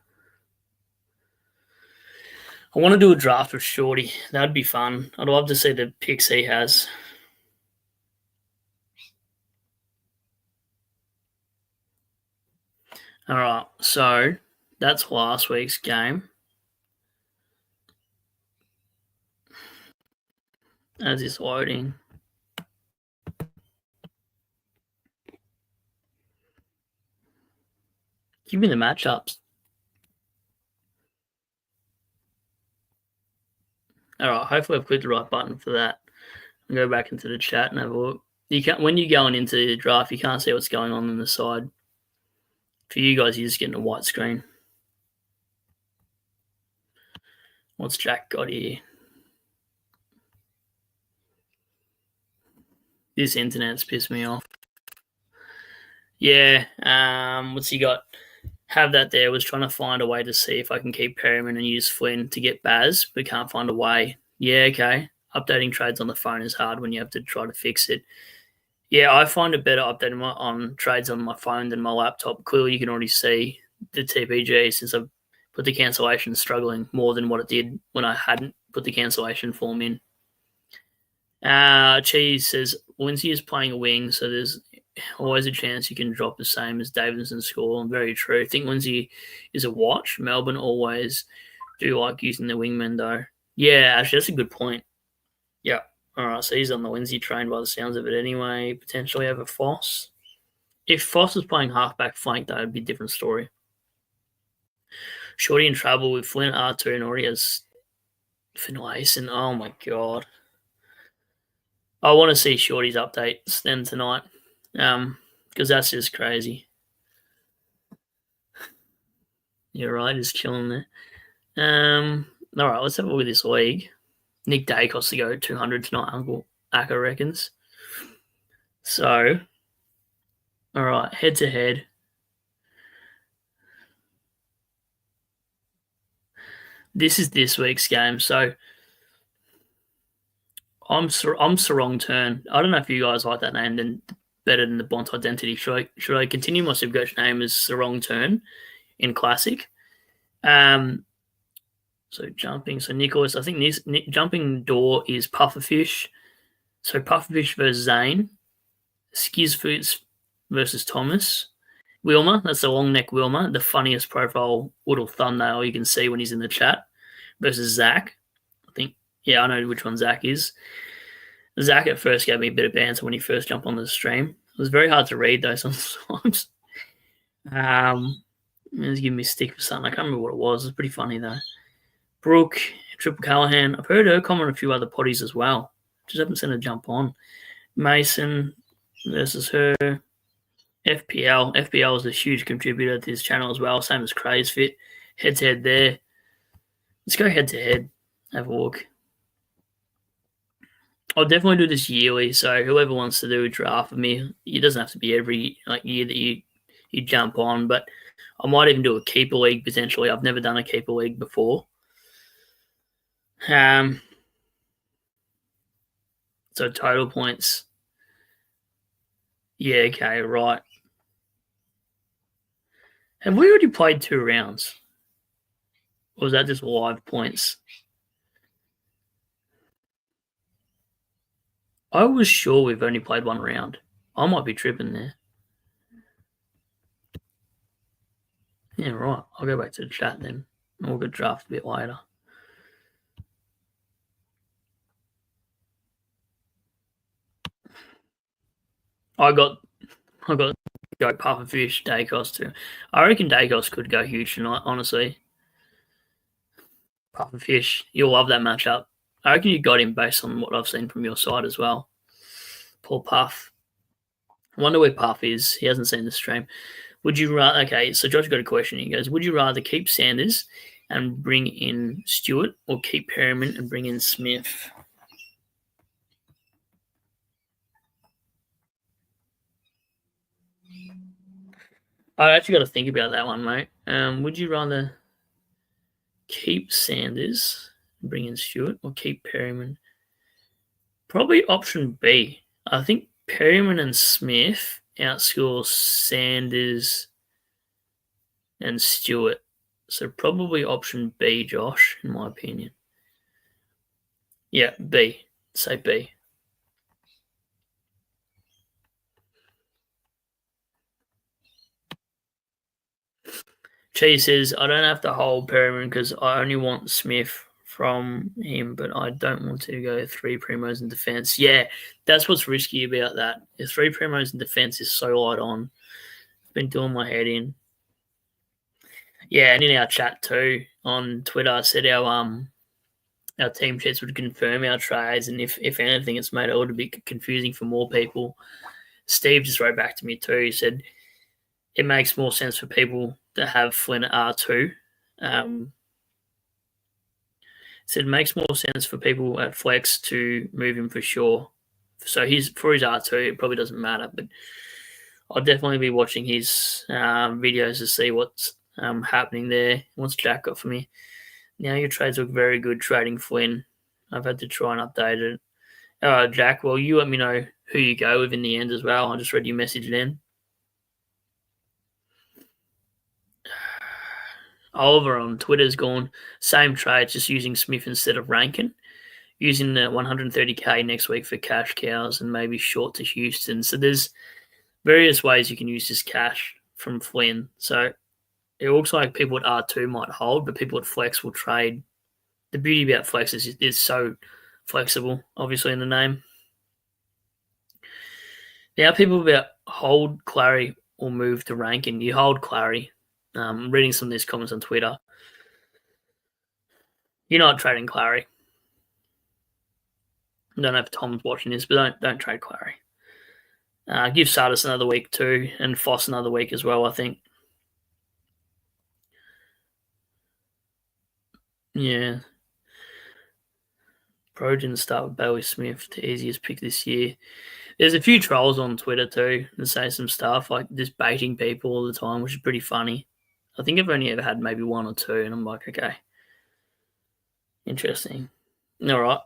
Speaker 1: I want to do a draft with Shorty. That'd be fun. I'd love to see the picks he has. All right, so that's last week's game. As it's loading. Give me the matchups. All right, hopefully I've clicked the right button for that. I'll go back into the chat and have a look. You can't, when you're going into the draft, you can't see what's going on the side. For you guys, you're just getting a white screen. What's Jack got here? This internet's pissed me off. Yeah, what's he got? Have that there. Was trying to find a way to see if I can keep Perryman and use Flynn to get Baz, but can't find a way. Yeah, okay. Updating trades on the phone is hard when you have to try to fix it. Yeah, I find it better updating on trades on my phone than my laptop. Clearly, you can already see the TPG since I've put the cancellation struggling more than what it did when I hadn't put the cancellation form in. Cheese says Lindsay is playing a wing, so there's always a chance you can drop the same as Davidson score. And very true. I think Lindsay is a watch. Melbourne always do like using the wingman, though. Yeah, actually, that's a good point. Yeah. All right, so he's on the Lindsay train by the sounds of it anyway, potentially over Foss. If Foss was playing halfback flank, that would be a different story. Shorty in trouble with Flynn R2 and already has Finlayson. Oh, my God. I want to see Shorty's updates then tonight because that's just crazy. You're right, just chilling there. All right, let's have a look at this league. Nick Dacos to go 200 tonight, Uncle Aka reckons. So, all right, head-to-head. This is this week's game. So, I'm Sarong Turn. I don't know if you guys like that name then better than the Bont Identity. Should I continue my Supercoach name as Sarong Turn in Classic? So jumping. So Nicholas, I think this jumping door is Pufferfish. So Pufferfish versus Zane. Skizfoots versus Thomas. Wilmer, that's the long neck Wilmer, the funniest profile little thumbnail you can see when he's in the chat, versus Zach. I think, yeah, I know which one Zach is. Zach at first gave me a bit of banter when he first jumped on the stream. It was very hard to read though sometimes. He was giving me stick for something. I can't remember what it was. It was pretty funny though. Brooke, Triple Callahan. I've heard her comment on a few other potties as well. Just haven't seen her jump on. Mason versus her. FPL. FPL is a huge contributor to this channel as well, same as Craze Fit. Head-to-head there. Let's go head-to-head. Have a look. I'll definitely do this yearly, so whoever wants to do a draft with me, it doesn't have to be every year that you jump on, but I might even do a keeper league potentially. I've never done a keeper league before. So total points. Yeah, okay, right. Have we already played 2 rounds? Or was that just live points? I was sure we've only played 1 round. I might be tripping there. Yeah, right. I'll go back to the chat then. We'll get draft a bit later. I got go pufferfish, Dacos too. I reckon Dacos could go huge tonight, honestly. Pufferfish, you'll love that matchup. I reckon you got him based on what I've seen from your side as well. Poor Puff. I wonder where Puff is. He hasn't seen the stream. Would you rather? Okay, so Josh got a question. He goes, "Would you rather keep Sanders and bring in Stewart, or keep Perriman and bring in Smith?" I actually got to think about that one, mate. Would you rather keep Sanders and bring in Stewart, or keep Perriman? Probably option B. I think Perriman and Smith outscore Sanders and Stewart. So probably option B, Josh, in my opinion. Yeah, B. Say B. Cheese says, I don't have to hold Perriman because I only want Smith from him, but I don't want to go 3 primos in defence. Yeah, that's what's risky about that. The 3 primos in defence is so light on. It's been doing my head in. Yeah, and in our chat too on Twitter, I said our team chats would confirm our trades, and if anything, it's made it a little bit confusing for more people. Steve just wrote back to me too. He said it makes more sense for people that have Flynn at R2. Said it makes more sense for people at flex to move him for sure. So for his R2, it probably doesn't matter, but I'll definitely be watching his videos to see what's happening there. What's Jack got for me? Now your trades look very good trading Flynn. I've had to try and update it. Jack, well, you let me know who you go with in the end as well. I just read your message then. Oliver on Twitter's gone, same trade, just using Smith instead of Rankin. Using the 130k next week for cash cows and maybe short to Houston. So there's various ways you can use this cash from Flynn. So it looks like people at R2 might hold, but people at Flex will trade. The beauty about Flex is it's so flexible, obviously in the name. Now people about hold Clary or move to Rankin. You hold Clary. Reading some of these comments on Twitter. You're not trading Clary. I don't know if Tom's watching this, but don't trade Clary. Give Sardis another week too, and Foss another week as well, I think. Yeah. Pro didn't start with Bailey Smith, the easiest pick this year. There's a few trolls on Twitter too that say some stuff, like just baiting people all the time, which is pretty funny. I think I've only ever had maybe 1 or 2, and I'm like, okay. Interesting. All right.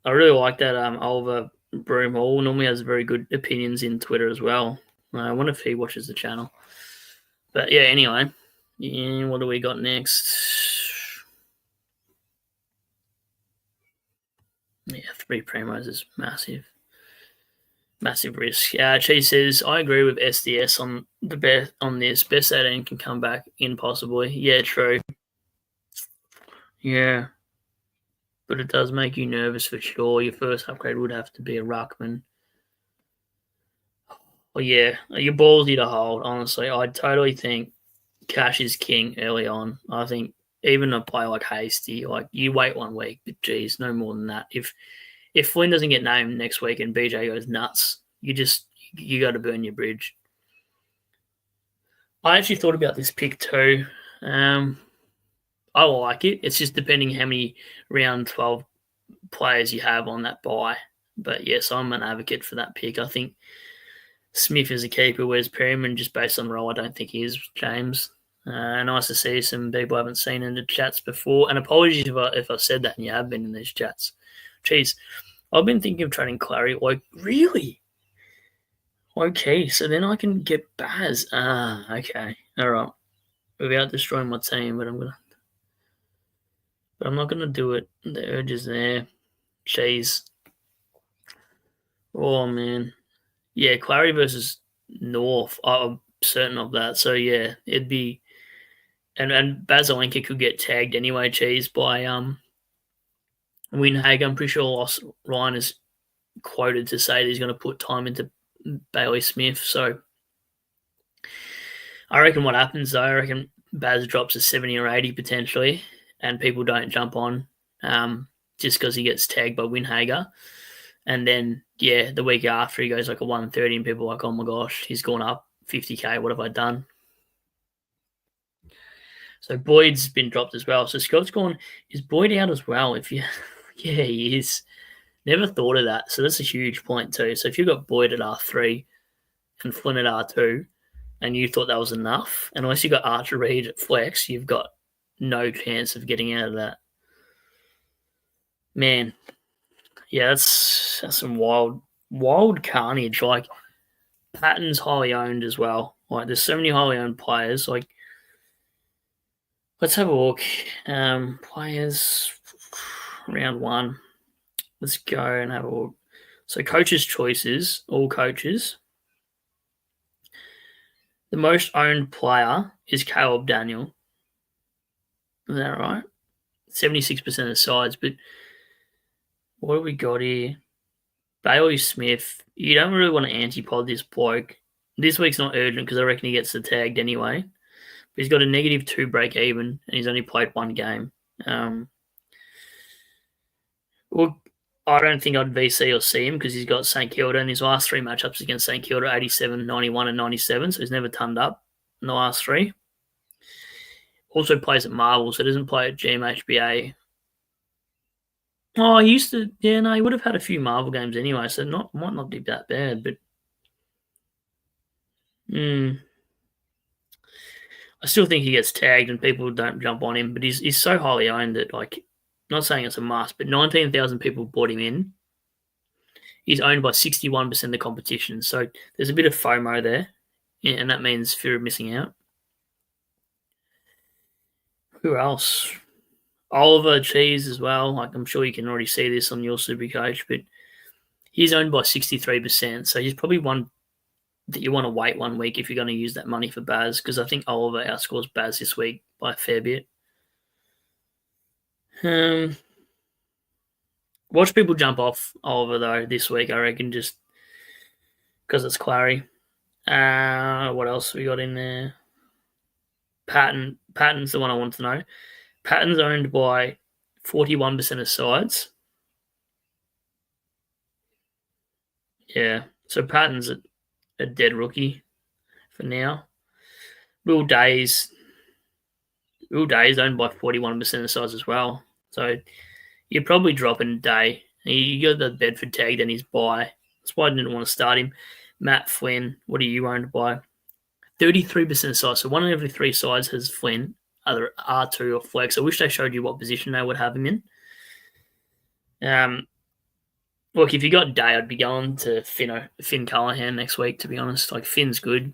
Speaker 1: I really like that Oliver Broomhall. Normally has very good opinions in Twitter as well. I wonder if he watches the channel. But yeah, anyway. Yeah, what do we got next? Yeah, 3 primos is massive. Massive risk. Cheese says, I agree with SDS on this. Best 18 can come back in possibly. Yeah, true. Yeah. But it does make you nervous for sure. Your first upgrade would have to be a Ruckman. Well, yeah, you're ballsy to hold, honestly. I totally think cash is king early on. I think even a player like Hasty, like you wait 1 week, but geez, no more than that. If Flynn doesn't get named next week and BJ goes nuts, you got to burn your bridge. I actually thought about this pick too. I like it. It's just depending how many round 12 players you have on that buy. But yes, I'm an advocate for that pick. I think Smith is a keeper, whereas Perryman, just based on role, I don't think he is, James. Nice to see some people I haven't seen in the chats before. And apologies if I said that and you have been in these chats. Jeez, I've been thinking of trading Clary. Like, really? Okay, so then I can get Baz. Okay. All right. Without destroying my team, but I'm not gonna do it. The urge is there. Jeez. Oh man. Yeah, Clary versus North. I'm certain of that. So yeah, it'd be and Basalenka could get tagged anyway, cheese, by Winhag. I'm pretty sure Ryan is quoted to say that he's gonna put time into Bailey Smith. So I reckon what happens though, I reckon Baz drops a 70 or 80 potentially, and people don't jump on just because he gets tagged by Winhager. And then, yeah, the week after he goes like a 130 and people are like, oh my gosh, he's gone up 50K. What have I done? So Boyd's been dropped as well. So Scott's gone, is Boyd out as well? If you, yeah, he is. Never thought of that. So that's a huge point too. So if you've got Boyd at R3 and Flynn at R2, and you thought that was enough, and unless you got Archer Reed at flex, you've got no chance of getting out of that. Man, yeah, that's some wild carnage. Like, Patton's highly owned as well. Like, there's so many highly owned players. Like, let's have a look. Players round one. Let's go and have a look. So coaches' choices, all coaches. The most owned player is Caleb Daniel. Is that right? 76% of sides. But what have we got here? Bailey Smith. You don't really want to anti-pod this bloke. This week's not urgent because I reckon he gets the tagged anyway. But he's got a -2 break even and he's only played one game. Well, I don't think I'd VC or see him because he's got St Kilda in his last three matchups against St Kilda, 87, 91 and 97, so he's never turned up in the last three. Also plays at Marvel, so doesn't play at GMHBA. Oh, he used to, yeah, no, he would have had a few Marvel games anyway, so might not be that bad, but I still think he gets tagged and people don't jump on him, but he's so highly owned that, like, not saying it's a must, but 19,000 people bought him in. He's owned by 61% of the competition, so there's a bit of FOMO there, and that means fear of missing out. Who else? Oliver Cheese as well. Like, I'm sure you can already see this on your Supercoach, but he's owned by 63%, so he's probably one that you want to wait 1 week if you're going to use that money for Baz, because I think Oliver outscores Baz this week by a fair bit. Watch people jump off Oliver, though, this week, I reckon, just because it's Clary. What else we got in there? Patton's the one I want to know. Patton's owned by 41% of sides. Yeah, so Patton's a dead rookie for now. Will Day's owned by 41% of sides as well. So you're probably dropping Day. You got the Bedford tagged and his buy. That's why I didn't want to start him. Matt Flynn, what are you owned by? 33% of sides. So one in every three sides has Flynn, either R2 or flex. I wish they showed you what position they would have him in. Look, if you got Day, I'd be going to Finn Callahan next week, to be honest. Like, Finn's good.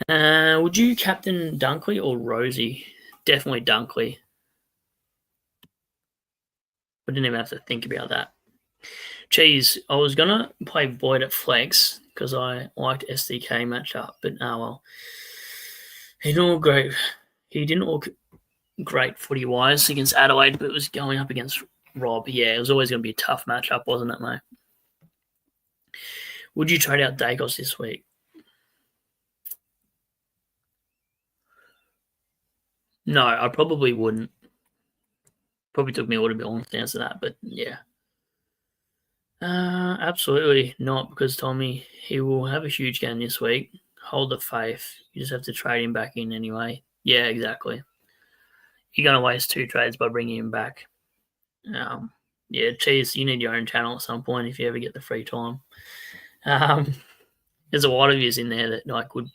Speaker 1: Would you captain Dunkley or Rosie? Definitely Dunkley. I didn't even have to think about that. Cheese, I was going to play Boyd at flex because I liked SDK matchup, but well. He didn't look great footy-wise against Adelaide, but it was going up against Rob. Yeah, it was always going to be a tough matchup, wasn't it, mate? Would you trade out Dacos this week? No, I probably wouldn't. Probably took me a little bit long to answer that, but yeah. Absolutely not, because Tommy, he will have a huge game this week. Hold the faith. You just have to trade him back in anyway. Yeah, exactly. You're going to waste 2 trades by bringing him back. Yeah, Cheese, you need your own channel at some point if you ever get the free time. There's a lot of yous in there that like would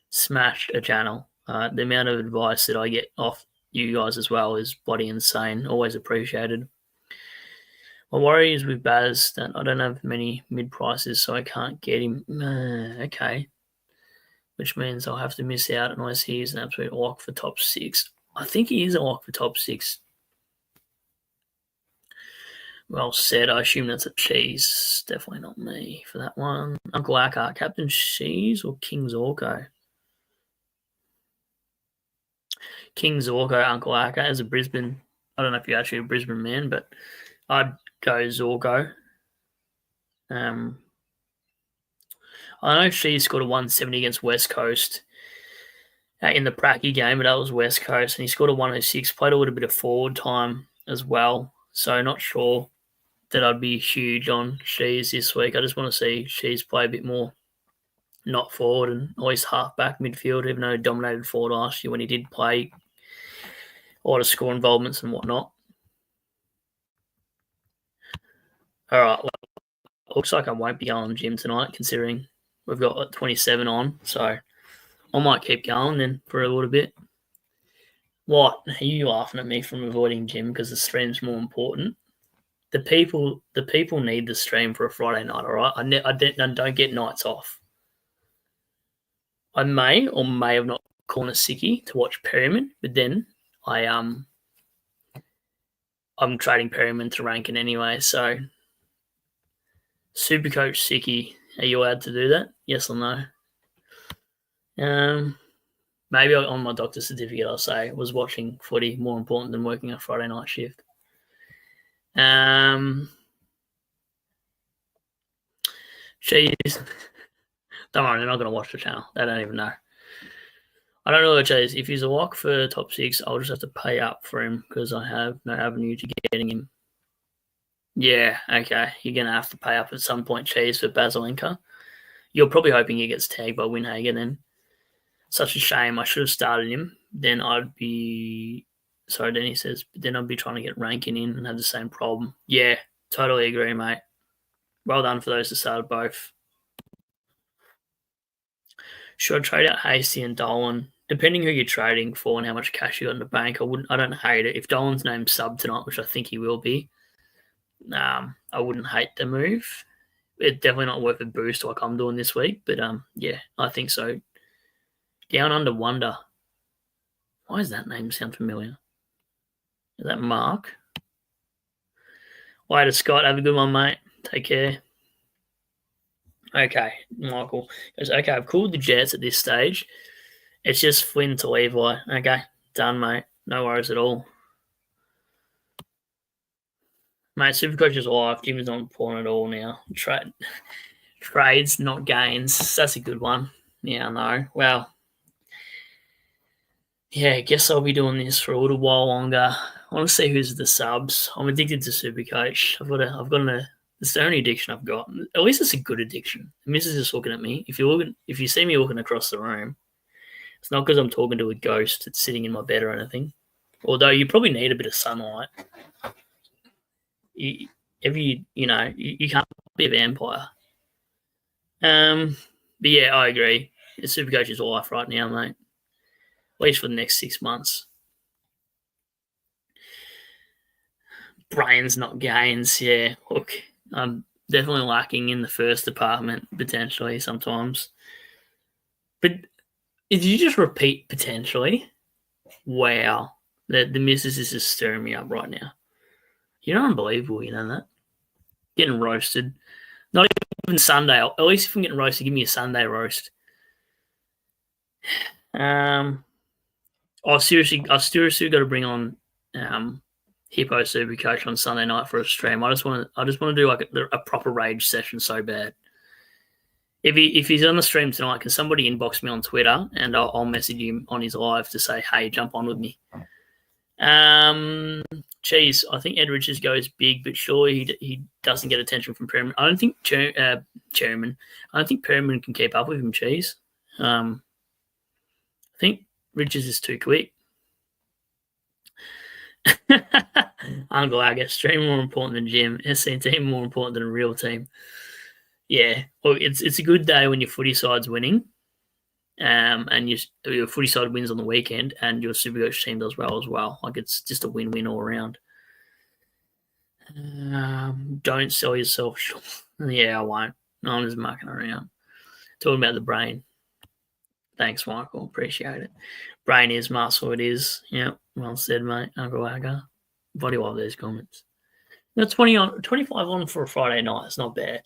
Speaker 1: smash a channel. The amount of advice that I get off you guys as well is bloody insane. Always appreciated. My worry is with Baz that I don't have many mid prices, so I can't get him. Okay. Which means I'll have to miss out unless he is an absolute lock for top 6. I think he is a lock for top 6. Well said. I assume that's a cheese. Definitely not me for that one. Uncle Akka, Captain Cheese or King Zorko? King Zorko, Uncle Akka as a Brisbane. I don't know if you're actually a Brisbane man, but I'd go Zorko. I know she scored a 170 against West Coast in the Pracky game, but that was West Coast, and he scored a 106. Played a little bit of forward time as well, so not sure that I'd be huge on Shees this week. I just want to see Shees play a bit more not forward and always half-back midfield, even though he dominated forward last year when he did play a lot of score involvements and whatnot. All right, well, looks like I won't be going to the gym tonight, considering we've got 27 on, so I might keep going then for a little bit. What? Are you laughing at me from avoiding gym because the stream's more important? The people need the stream for a Friday night, all right? I don't get nights off. I may or may have not called a sickie to watch Perryman, but then I'm trading Perryman to Rankin anyway, so Supercoach sickie, are you allowed to do that? Yes or no? Maybe on my doctor's certificate I'll say was watching footy more important than working a Friday night shift. Jeez. Don't worry, they're not going to watch the channel. They don't even know. I don't know what it is. If he's a lock for top 6, I'll just have to pay up for him because I have no avenue to getting him. Yeah, okay. You're going to have to pay up at some point, Cheese, for Basilenka. You're probably hoping he gets tagged by Winhagen then. Such a shame. I should have started him. Then I'd be... Sorry, Denny says, but then I'd be trying to get Rankin in and have the same problem. Yeah, totally agree, mate. Well done for those that started both. Should I trade out Hasty and Dolan? Depending who you're trading for and how much cash you got in the bank, I don't hate it. If Dolan's named sub tonight, which I think he will be, I wouldn't hate the move. It's definitely not worth a boost like I'm doing this week, but yeah, I think so. Down Under Wonder. Why does that name sound familiar? Is that Mark? Later, Scott. Have a good one, mate. Take care. Okay, Michael goes, okay, I've called the Jets at this stage. It's just Flynn to Levi. Okay, done, mate. No worries at all. Mate, Supercoach is live. Jim's not important at all now. Trades, not gains. That's a good one. Yeah, I know. Well, yeah, I guess I'll be doing this for a little while longer. I want to see who's the subs. I'm addicted to Supercoach. It's the only addiction I've got. At least it's a good addiction. The missus is looking at me. If you see me looking across the room, it's not because I'm talking to a ghost that's sitting in my bed or anything. Although you probably need a bit of sunlight. You can't be a vampire. But yeah, I agree. Supercoach is life right now, mate. At least for the next 6 months. Brains, not gains. Yeah, look, I'm definitely lacking in the first department, potentially, sometimes. But if you just repeat potentially, wow, the missus is just stirring me up right now. You're unbelievable, you know that? Getting roasted. Not even Sunday. At least if I'm getting roasted, give me a Sunday roast. I've seriously got to bring on Hippo Supercoach on Sunday night for a stream. I just want to do like a proper rage session so bad. If he's on the stream tonight, can somebody inbox me on Twitter and I'll message him on his live to say, hey, jump on with me. Geez, I think Ed Richards goes big, but surely he doesn't get attention from Perriman. I don't think Chairman. I don't think Perriman can keep up with him. Cheese. I think Richards is too quick. Uncle Agus, stream more important than gym. SC team more important than a real team. Yeah, well, it's a good day when your footy side's winning. and your footy side wins on the weekend, and your Supercoach team does well as well. Like, it's just a win-win all around. Don't sell yourself short. Yeah, I won't. No, I'm just mucking around. Talking about the brain. Thanks, Michael. Appreciate it. Brain is muscle. It is. Yeah, well said, mate. Uncle Agger. Body love these comments. No, 25 on for a Friday night. It's not bad.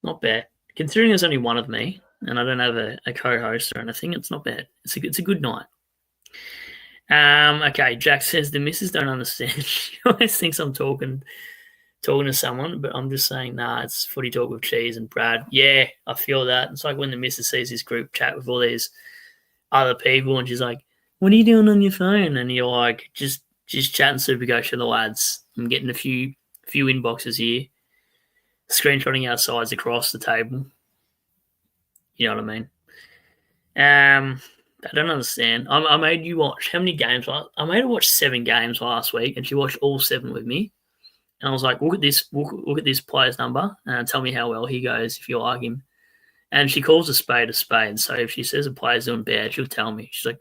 Speaker 1: Not bad. Considering there's only one of me and I don't have a co-host or anything, it's not bad. It's a good night. Okay, Jack says the missus don't understand. She always thinks I'm talking to someone, but I'm just saying, nah, it's footy talk with Cheese and Brad. Yeah, I feel that. It's like when the missus sees this group chat with all these other people and she's like, what are you doing on your phone? And you're like, just chatting Supercoach with the lads. I'm getting a few inboxes here, screenshotting our sides across the table. You know what I mean? I don't understand. I made you watch how many games? I made her watch 7 games last week, and she watched all 7 with me. And I was like, look at this player's number, and tell me how well he goes if you like him. And she calls a spade a spade. So if she says a player's doing bad, she'll tell me. She's like,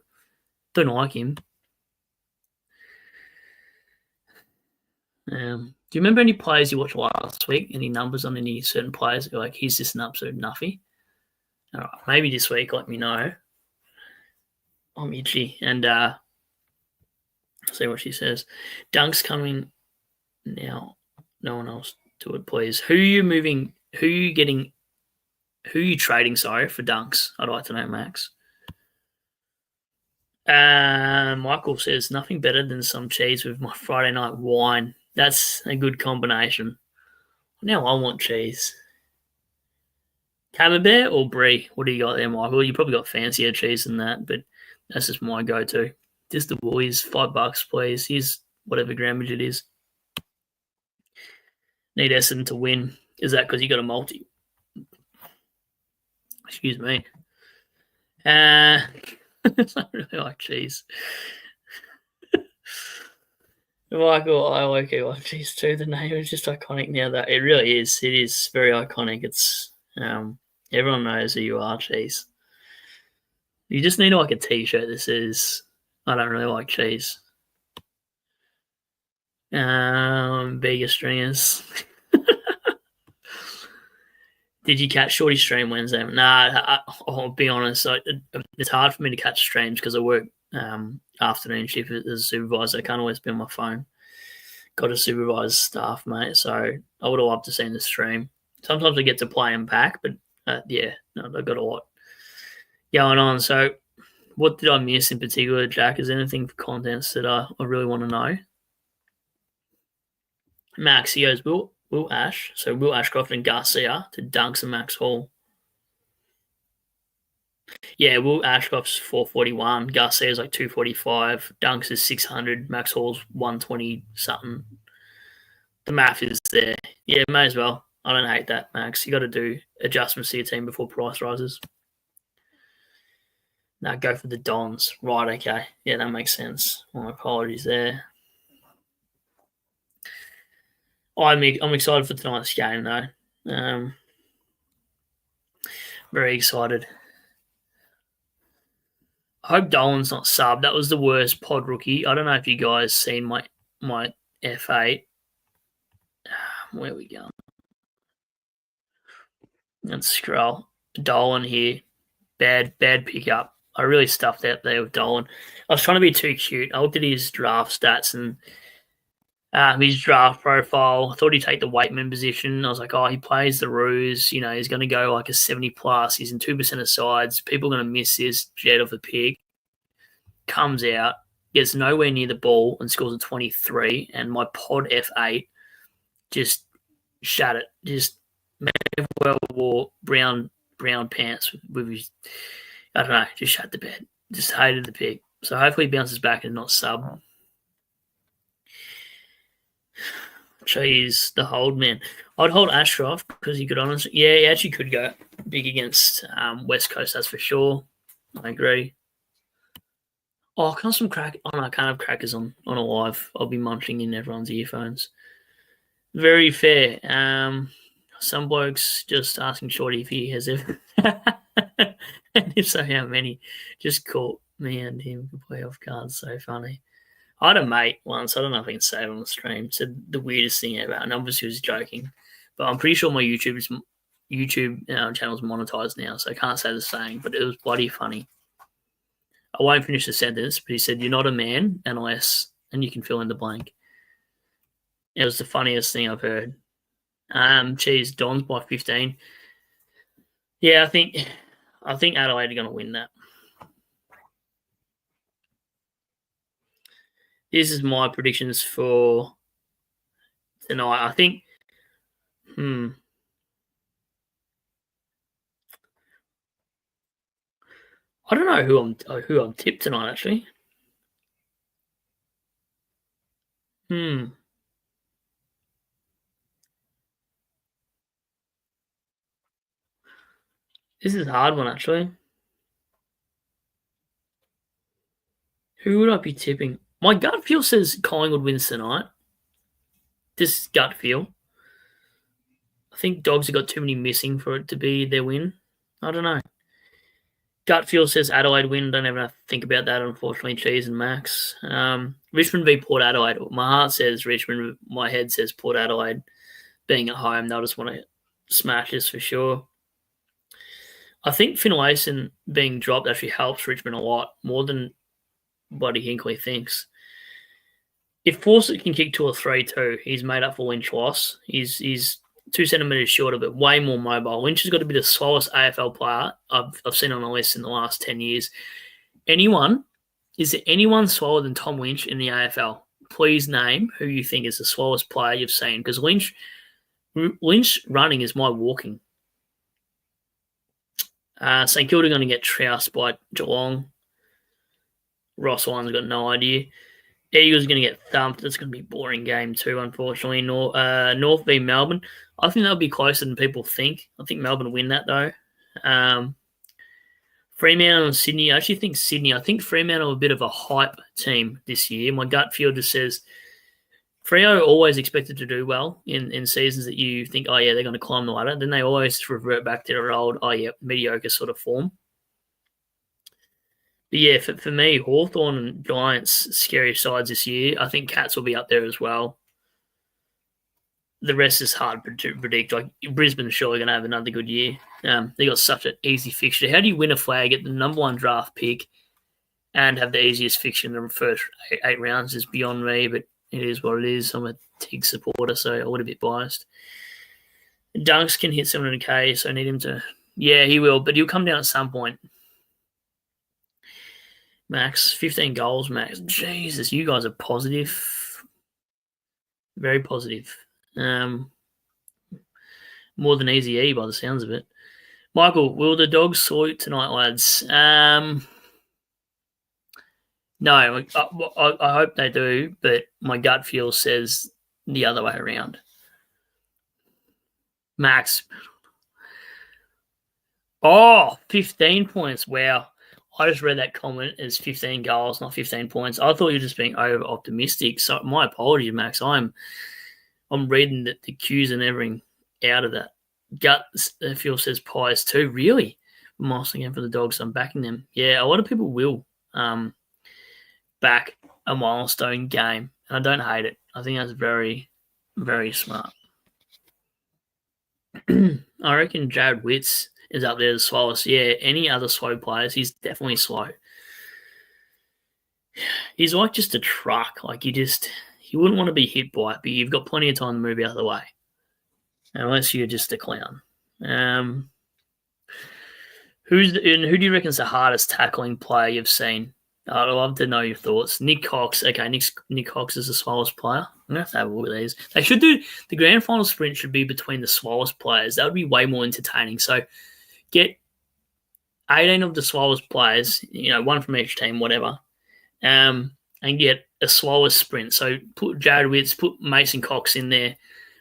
Speaker 1: don't like him. Do you remember any players you watched last week? Any numbers on any certain players? You're like, he's just an absolute nuffy. All right, maybe this week, let me know. I'm itchy. And see what she says. Dunk's coming now. No one else do it, please. Who are you moving? Who are you getting? Who are you trading, sorry, for Dunks? I'd like to know, Max. Michael says, nothing better than some cheese with my Friday night wine. That's a good combination. Now I want cheese. Camembert or brie? What do you got there, Michael? You probably got fancier cheese than that, but that's just my go-to. Just the boys, $5, please. Here's whatever grammage it is. Need Essendon to win. Is that because you got a multi? Excuse me. I don't really like cheese. Michael, I like cheese too. The name is just iconic now. That it really is. It is very iconic. It's everyone knows who you are, cheese. You just need like a T-shirt that says, "I don't really like cheese." Bigger stringers. Did you catch Shorty stream Wednesday? Nah, I'll be honest. It's hard for me to catch streams because I work afternoon shift as a supervisor. I can't always be on my phone. Got to supervise staff, mate. So I would have loved to see the stream. Sometimes I get to play and pack, but I've got a lot going on. So what did I miss in particular, Jack? Is there anything for contents that I really want to know? Max, he goes, Will Ash, so Will Ashcroft and Garcia to Dunks and Max Hall. Yeah, Will Ashcroft's 441, Garcia's like 245, Dunks is 600, Max Hall's 120 something. The math is there. Yeah, may as well. I don't hate that, Max. You got to do adjustments to your team before price rises. Now go for the Dons. Right, okay. Yeah, that makes sense. My apologies there. I'm excited for tonight's game, though. Very excited. I hope Dolan's not sub. That was the worst pod rookie. I don't know if you guys seen my F8. Where are we going? Let's scroll. Dolan here. Bad pickup. I really stuffed out there with Dolan. I was trying to be too cute. I looked at his draft stats and his draft profile. I thought he'd take the weightman position. I was like, he plays the Roos. You know, he's going to go like a 70 plus. He's in 2% of sides. People are going to miss this jet of a pick. Comes out, gets nowhere near the ball and scores a 23. And my pod F8 just shut it. Just wore brown pants with his, I don't know, just shut the bed. Just hated the pick. So hopefully he bounces back and not sub. Cheese, the hold man. I'd hold Ashcroft because he could honestly, he actually could go big against West Coast, that's for sure. I agree. Oh, can I have some crack? Oh, no, I can't have crackers on a live. I'll be munching in everyone's earphones. Very fair. Some blokes just asking Shorty if he has ever And if so, how many? Just caught me and him play off guard. So funny. I had a mate once, I don't know if I can say it on the stream, said the weirdest thing ever, and obviously he was joking, but I'm pretty sure my YouTube channel's monetized now, so I can't say the same, but it was bloody funny. I won't finish the sentence, but he said, "You're not a man, unless," and you can fill in the blank. It was the funniest thing I've heard. Cheese, Dons by 15. Yeah, I think Adelaide are going to win that. This is my predictions for tonight. I think. I don't know who I'm tipped tonight. Actually. This is a hard one, actually. Who would I be tipping? My gut feel says Collingwood wins tonight. This gut feel. I think Dogs have got too many missing for it to be their win. I don't know. Gut feel says Adelaide win. Don't ever have to think about that, unfortunately, Cheese and Max. Richmond v Port Adelaide. My heart says Richmond. My head says Port Adelaide. Being at home, they'll just want to smash this for sure. I think Finlayson being dropped actually helps Richmond a lot, more than Buddy Hinkley thinks. If Fawcett can kick 2 or 3 too, he's made up for Lynch loss. He's 2 centimetres shorter, but way more mobile. Lynch has got to be the slowest AFL player I've seen on a list in the last 10 years. Is there anyone slower than Tom Lynch in the AFL? Please name who you think is the slowest player you've seen, because Lynch running is my walking. St Kilda going to get trounced by Geelong. Ross Lyon's got no idea. Eagles going to get thumped. That's going to be a boring game too, unfortunately. North v Melbourne. I think that'll be closer than people think. I think Melbourne will win that, though. Fremantle and Sydney. I think Fremantle are a bit of a hype team this year. My gut feel just says Freo are always expected to do well in seasons that you think, oh, yeah, they're going to climb the ladder. Then they always revert back to their old, mediocre sort of form. But yeah, for me, Hawthorn and Giants, scary sides this year. I think Cats will be up there as well. The rest is hard to predict. Like Brisbane's surely going to have another good year. They got such an easy fixture. How do you win a flag, get the number 1 draft pick, and have the easiest fixture in the first 8 rounds is beyond me, but it is what it is. I'm a Tig supporter, so I'm a little bit biased. Dunks can hit 700k, so I need him to... Yeah, he will, but he'll come down at some point. Max, 15 goals, Max. Jesus, you guys are positive. Very positive. More than easy E by the sounds of it. Michael, will the Dogs salute tonight, lads? No, I hope they do, but my gut feel says the other way around. Max. 15 points. Wow. I just read that comment as 15 goals, not 15 points. I thought you were just being over-optimistic. So my apologies, Max. I'm reading the cues and everything out of that. Gut feel says Pies too. Really? Moss again for the Dogs. I'm backing them. Yeah, a lot of people will back a milestone game, and I don't hate it. I think that's very, very smart. I reckon Jared Witts is up there the slowest. Yeah, any other slow players, he's definitely slow. He's like just a truck. Like you wouldn't want to be hit by it, but you've got plenty of time to move out of the way. Unless you're just a clown. Who do you reckon is the hardest tackling player you've seen? I'd love to know your thoughts. Nick Cox. Okay, Nick Cox is the slowest player. I'm going to have to have a look at these. They should do the grand final sprint should be between the slowest players. That would be way more entertaining. So get 18 of the slowest players, one from each team, whatever, and get a slowest sprint. So put Jared Witts, put Mason Cox in there,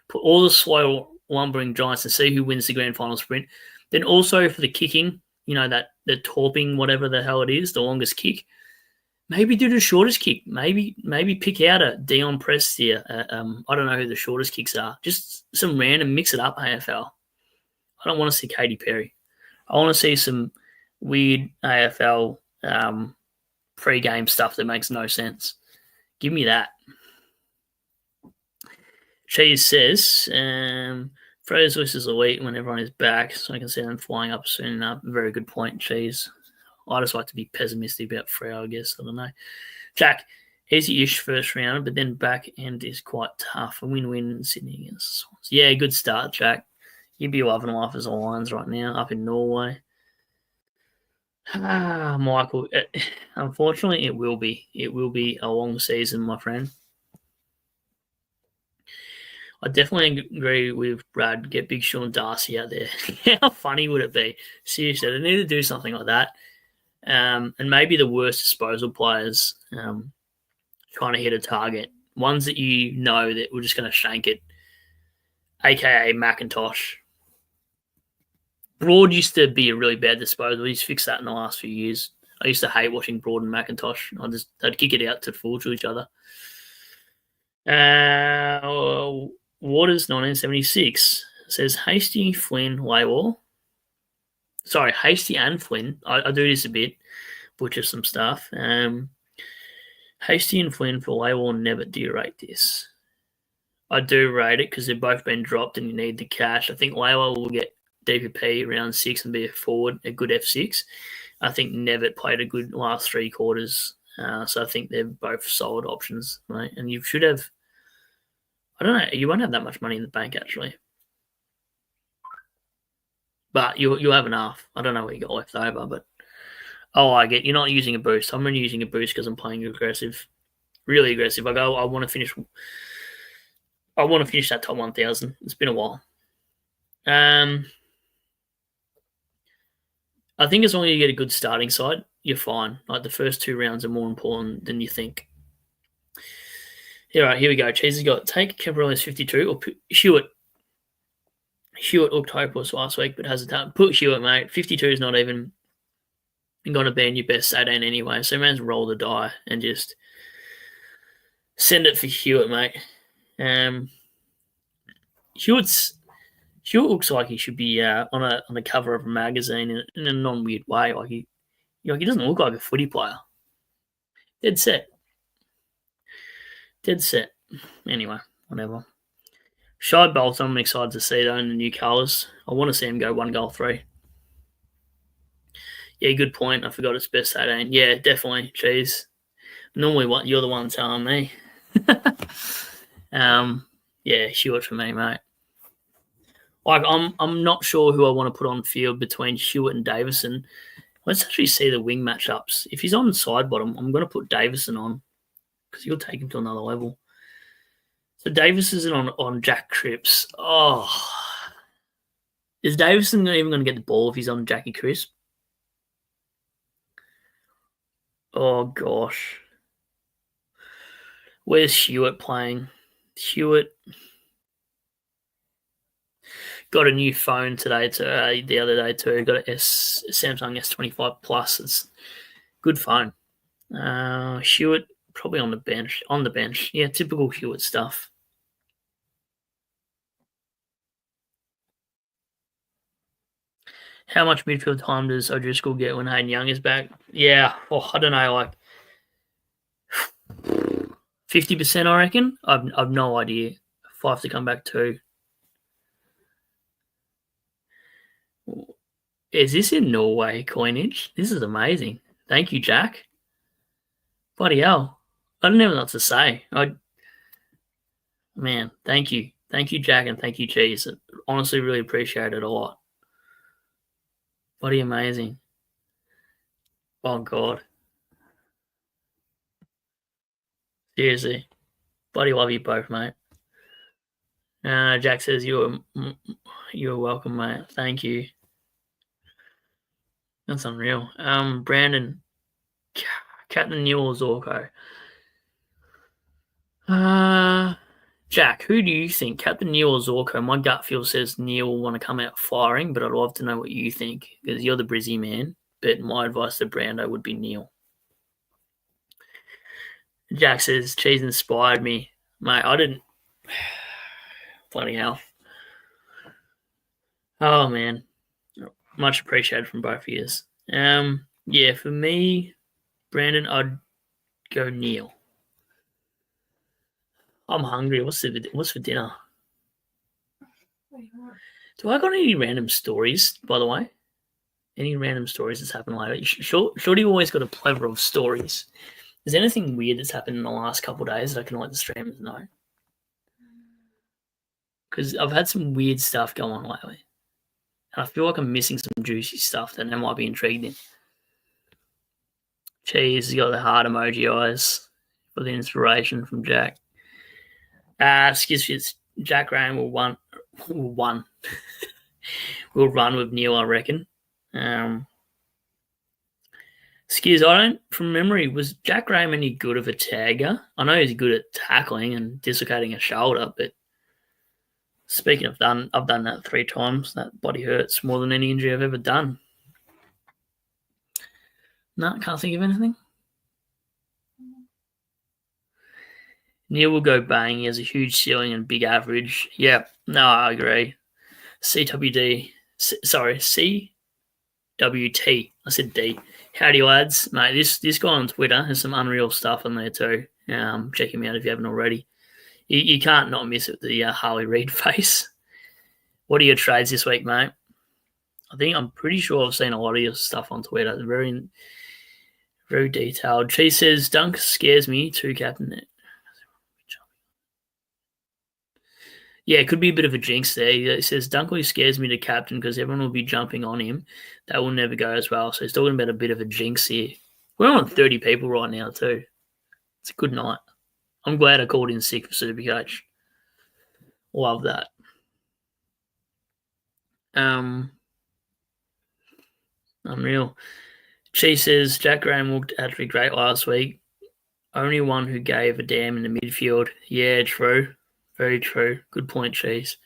Speaker 1: put all the slow lumbering giants and see who wins the grand final sprint. Then also for the kicking, that the torping, whatever the hell it is, the longest kick, maybe do the shortest kick. Maybe pick out a Dion Prestia. I don't know who the shortest kicks are. Just some random, mix it up AFL. I don't want to see Katy Perry. I want to see some weird AFL pre-game stuff that makes no sense. Give me that. Cheese says, Freya's list is elite when everyone is back, so I can see them flying up soon enough. Very good point, Cheese. I just like to be pessimistic about Freya, I guess. I don't know. Jack, easy-ish first round, but then back end is quite tough. A win-win in Sydney against the Swans. Yeah, good start, Jack. You'd be loving life as a Lions right now up in Norway. Michael, unfortunately, it will be. It will be a long season, my friend. I definitely agree with Brad. Get Big Sean Darcy out there. How funny would it be? Seriously, they need to do something like that. And maybe the worst disposal players trying to hit a target. Ones that you know that we're just going to shank it, a.k.a. McIntosh. Broad used to be a really bad disposal. He's fixed that in the last few years. I used to hate watching Broad and McIntosh. They'd kick it out to full to each other. Waters 1976 says Hasty, Flynn, Laywall. Sorry, Hasty and Flynn. I do this a bit, butcher some stuff. Hasty and Flynn for Laywall. Never do you rate this? I do rate it because they've both been dropped and you need the cash. I think Laywall will get DPP round 6 and be a forward, a good F6. I think Nevitt played a good last 3 quarters. So I think they're both solid options, right? And you should have, I don't know, you won't have that much money in the bank actually. But you'll have enough. I don't know what you got left over, but I like it. You're not using a boost. I'm only using a boost because I'm playing aggressive, really aggressive. I want to finish that top 1,000. It's been a while. I think as long as you get a good starting side, you're fine. Like the first 2 rounds are more important than you think. All right, here we go. Cheese has got take Cabrera's 52 or put Hewitt. Hewitt looked hopeless last week, but has a time. Put Hewitt, mate. 52 is not even going to be in your best 18 anyway. So man's roll the die and just send it for Hewitt, mate. Hewitt looks like he should be on a cover of a magazine in a non-weird way. Like he doesn't look like a footy player. Dead set. Anyway, whatever. Shy Bolton, I'm excited to see though in the new colours. I want to see him go 1 goal 3. Yeah, good point. I forgot it's best 18. Yeah, definitely. Cheese. Normally, you're the one telling me. Yeah, Hewitt for me, mate. Like I'm not sure who I want to put on field between Hewitt and Davison. Let's actually see the wing matchups. If he's on side bottom, I'm going to put Davison on because he'll take him to another level. So Davison on Jack Cripps. Oh, is Davison even going to get the ball if he's on Jackie Crisp? Oh gosh, where's Hewitt playing? Hewitt got a new phone today. The other day too. Got a Samsung S25 Plus. It's a good phone. Hewitt probably on the bench. Yeah, typical Hewitt stuff. How much midfield time does O'Driscoll get when Hayden Young is back? Yeah, I don't know, like 50%, I reckon. I've no idea. 5 to come back 2. Is this in Norway coinage? This is amazing. Thank you, Jack. Bloody hell. I don't even know what to say. Man, thank you. Thank you, Jack, and thank you, Cheese. I honestly really appreciate it a lot. Bloody amazing. Oh, God. Seriously. Bloody love you both, mate. Jack says you're welcome, mate. Thank you. That's unreal. Brandon, Captain Newell Zorko. Jack, who do you think? Captain Neil or Zorko? My gut feel says Neil will want to come out firing, but I'd love to know what you think because you're the Brizzy man. But my advice to Brando would be Neil. Jack says, Cheese inspired me. Mate, I didn't. Bloody hell. Oh, man. Much appreciated from both of you. Yeah, for me, Brandon, I'd go Neil. I'm hungry. What's for dinner? Do I got any random stories, by the way? Any random stories that's happened lately? Shorty always got a plethora of stories. Is there anything weird that's happened in the last couple of days that I can let the streamers know? Because I've had some weird stuff go on lately. And I feel like I'm missing some juicy stuff that I might be intrigued in. Cheese has got the heart emoji eyes for the inspiration from Jack. Excuse me, Jack Graham will run with Neil, I reckon. Excuse, I don't, from memory, was Jack Graham any good of a tagger? I know he's good at tackling and dislocating a shoulder, but speaking of I've done that 3 times. That body hurts more than any injury I've ever done. No, can't think of anything. Neil will go bang. He has a huge ceiling and big average. Yeah, no, I agree. CWT. I said D. Howdy, lads. Mate, this guy on Twitter has some unreal stuff on there too. Check him out if you haven't already. You can't not miss it, the Harley Reid face. What are your trades this week, mate? I'm pretty sure I've seen a lot of your stuff on Twitter. Very, very detailed. She says, Dunk scares me too, Captain. Yeah, it could be a bit of a jinx there. It says, Dunkley scares me to captain because everyone will be jumping on him. That will never go as well. So he's talking about a bit of a jinx here. We're on 30 people right now too. It's a good night. I'm glad I called in sick for Supercoach. Love that. Unreal. She says, Jack Graham looked actually great last week. Only one who gave a damn in the midfield. Yeah, true. Very true. Good point, Cheese.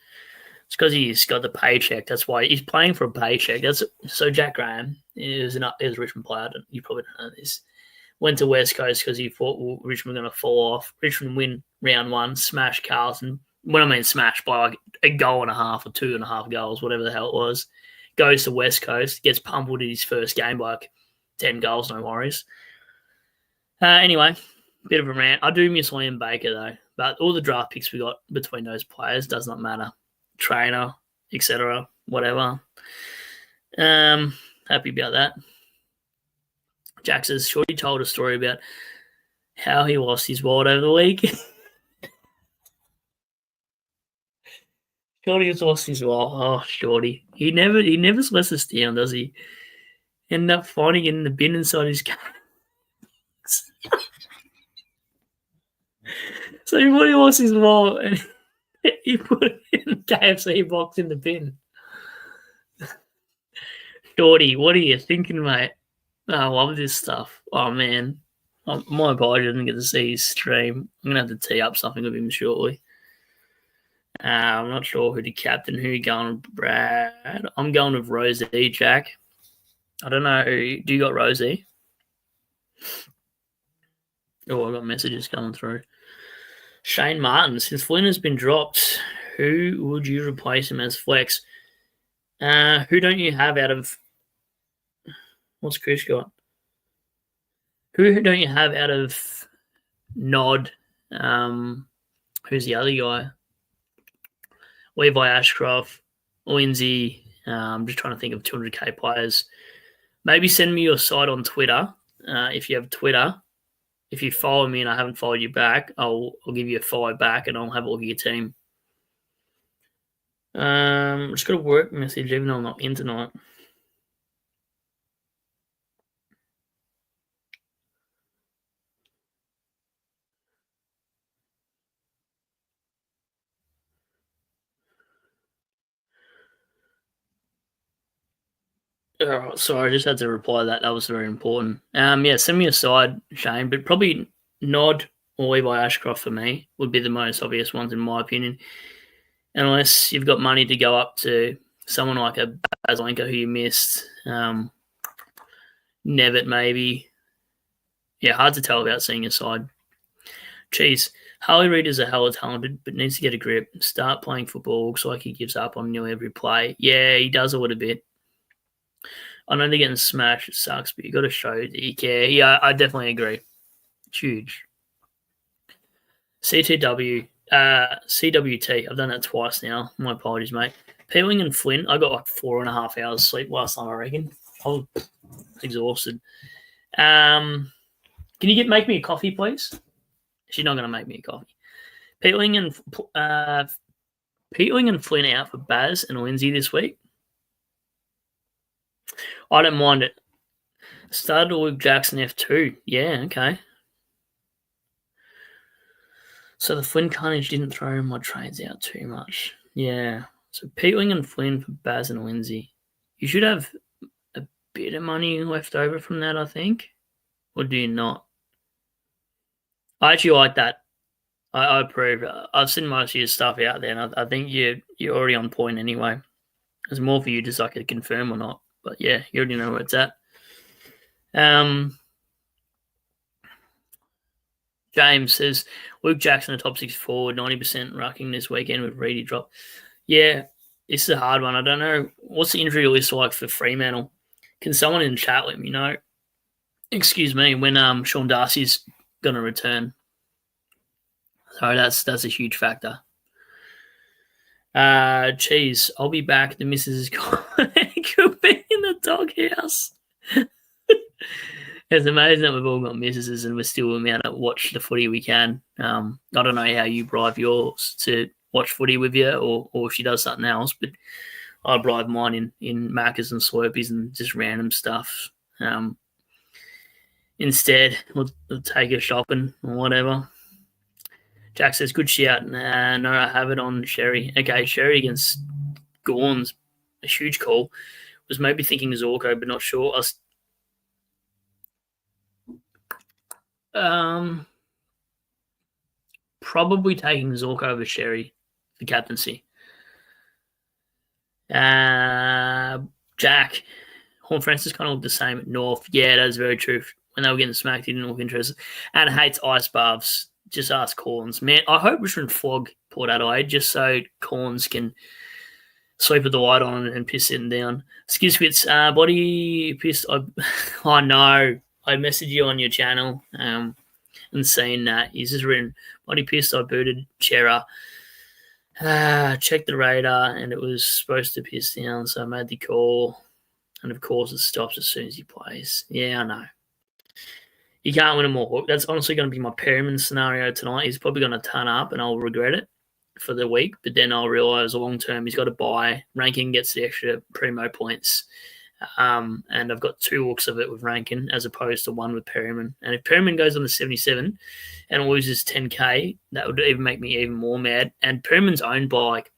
Speaker 1: It's because he's got the paycheck. That's why he's playing for a paycheck. So Jack Graham is a Richmond player. You probably don't know this. Went to West Coast because he thought Richmond were going to fall off. Richmond win round 1, smash Carlton. When I mean smash by like a goal and a half or 2.5 goals, whatever the hell it was. Goes to West Coast, gets pummeled in his first game by like 10 goals, no worries. Anyway, bit of a rant. I do miss Liam Baker though, but all the draft picks we got between those players does not matter. Trainer, etc., whatever. Happy about that. Jack says, Shorty told a story about how he lost his wallet over the week. Shorty has lost his wallet. Oh, Shorty. He never lets us down, does he? End up finding it in the bin inside his car. So he lost his wallet and he put it in the KFC box in the bin. Shorty, what are you thinking, mate? I love this stuff. Oh, man. My apologies, I didn't get to see his stream. I'm going to have to tee up something with him shortly. I'm not sure who to captain. Who you going with, Brad? I'm going with Rosie, Jack. I don't know. Do you got Rosie? Oh, I got messages coming through. Shane Martin, since Flynn has been dropped, who would you replace him as flex? Who don't you have out of... What's Chris got? Who don't you have out of Nod? Who's the other guy? Levi Ashcroft, Lindsay. I'm just trying to think of 200k players. Maybe send me your side on Twitter. If you have Twitter, if you follow me and I haven't followed you back, I'll give you a follow back and I'll have a look at your team. Just got a work message even though I'm not in tonight. Oh, sorry, I just had to reply to that. That was very important. Yeah, send me a side, Shane, but probably Nod or Levi Ashcroft for me would be the most obvious ones in my opinion. Unless you've got money to go up to someone like a Baslenka who you missed, Nevitt maybe. Yeah, hard to tell about seeing a side. Cheese. Harley Reid is a hella talented, but needs to get a grip. Start playing football. Looks like he gives up on nearly every play. Yeah, he does a little bit. I know they're getting smashed. It sucks, but you got to show that you care. Yeah, I definitely agree. It's huge. CTW, CWT. I've done that twice now. My apologies, mate. Peeling and Flynn. I got like 4.5 hours sleep last time, I reckon. I was exhausted. Can you make me a coffee, please? She's not going to make me a coffee. Peeling and Flynn out for Baz and Lindsay this week. I don't mind it. Started with Jackson F2. Yeah, okay. So the Flynn carnage didn't throw my trades out too much. Yeah. So Peeling and Flynn for Baz and Lindsay. You should have a bit of money left over from that, I think. Or do you not? I actually like that. I approve. I've seen most of your stuff out there, and I think you're already on point anyway. There's more for you just like to confirm or not. But yeah, you already know where it's at. James says Luke Jackson, a top 6 forward, 90% rucking this weekend with Reedy drop. Yeah, this is a hard one. I don't know. What's the injury list like for Fremantle? Can someone in the chat let me know? Excuse me, when Sean Darcy's going to return. So that's a huge factor. Cheese, I'll be back. The missus is gone. Could be in the doghouse. It's amazing that we've all got missuses and we're still able to watch the footy we can. I don't know how you bribe yours to watch footy with you or if she does something else, but I bribe mine in Maccas and Slurpees and just random stuff. Instead, we'll take her shopping or whatever. Jack says, good shout. No, I have it on Sherry. Okay, Sherry against Gorns, a huge call. Was maybe thinking Zorko, but not sure. Probably taking Zorko over Sherry for captaincy. Jack, Horn Francis kind of looked the same at North. Yeah, that's very true. When they were getting smacked, he didn't look interested. And hates ice baths. Just ask Corns. Man, I hope Richmond flog Port Adelaide just so Corns can sleep with the light on and piss sitting down. Skizfits, body pissed. I know. I messaged you on your channel and seen that. He's just written, body pissed, I booted Chera. Checked the radar and it was supposed to piss down, so I made the call. And of course, it stops as soon as he plays. Yeah, I know. You can't win them all. That's honestly going to be my Perryman scenario tonight. He's probably going to turn up and I'll regret it for the week, but then I'll realise long term he's got to buy. Rankin gets the extra primo points. And I've got 2 looks of it with Rankin as opposed to 1 with Perryman. And if Perryman goes on the 77 and loses 10K, that would even make me even more mad. And Perryman's owned by like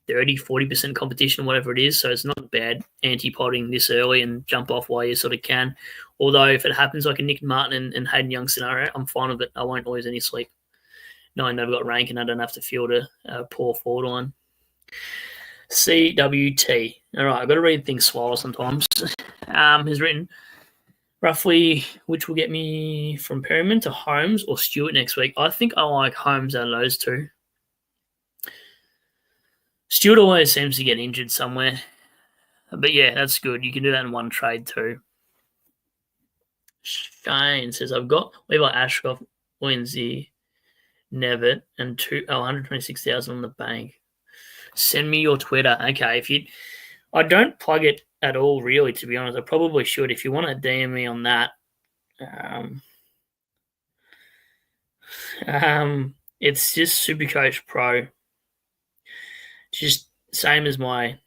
Speaker 1: 30-40% competition, whatever it is, so it's not bad anti-potting this early and jump off while you sort of can. Although if it happens like a Nick Martin and Hayden Young scenario, I'm fine with it. I won't lose any sleep. Knowing they've got rank and I don't have to field a poor forward line. CWT. All right, I've got to read things slower sometimes. Has written, roughly, which will get me from Perryman to Holmes or Stewart next week. I think I like Holmes out of those two. Stewart always seems to get injured somewhere. But yeah, that's good. You can do that in one trade too. Shane says, I've got Levi Ashcroft, Lindsay, Nevitt, and 126,000 on the bank. Send me your Twitter. Okay, I don't plug it at all, really, to be honest. I probably should. If you want to DM me on that, it's just Supercoach Pro. Just same as my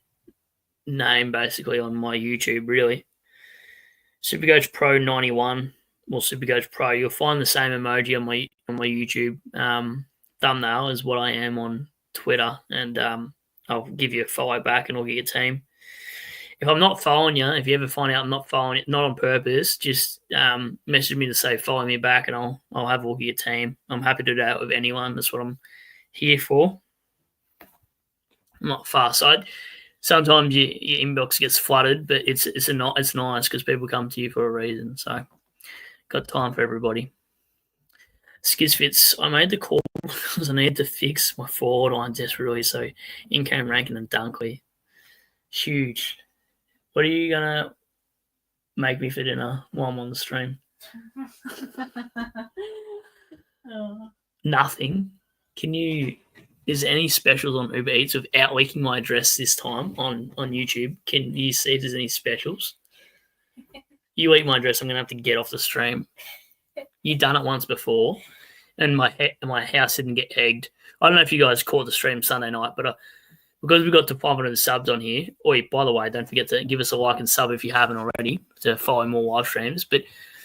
Speaker 1: name, basically, on my YouTube, really. Supercoach Pro 91 or Supercoach Pro. You'll find the same emoji on my YouTube thumbnail as what I am on Twitter, and I'll give you a follow back and I'll get your team. If I'm not following you, if you ever find out I'm not following it, not on purpose, just message me to say follow me back, and I'll have a look at your team. I'm happy to do that with anyone. That's what I'm here for. I'm not far-sighted. Sometimes your inbox gets flooded, but it's nice because people come to you for a reason. So, got time for everybody. Skizfits, I made the call because I needed to fix my forward line desperately. So, in came Rankin and Dunkley. Huge. What are you gonna make me for dinner while I'm on the stream? Nothing. Is there any specials on Uber Eats without leaking my address this time on YouTube? Can you see if there's any specials? You leak my address, I'm gonna have to get off the stream. You've done it once before, and my house didn't get egged. I don't know if you guys caught the stream Sunday night, but because we got to 500 subs on here. Oh, by the way, don't forget to give us a like and sub if you haven't already to follow more live streams. But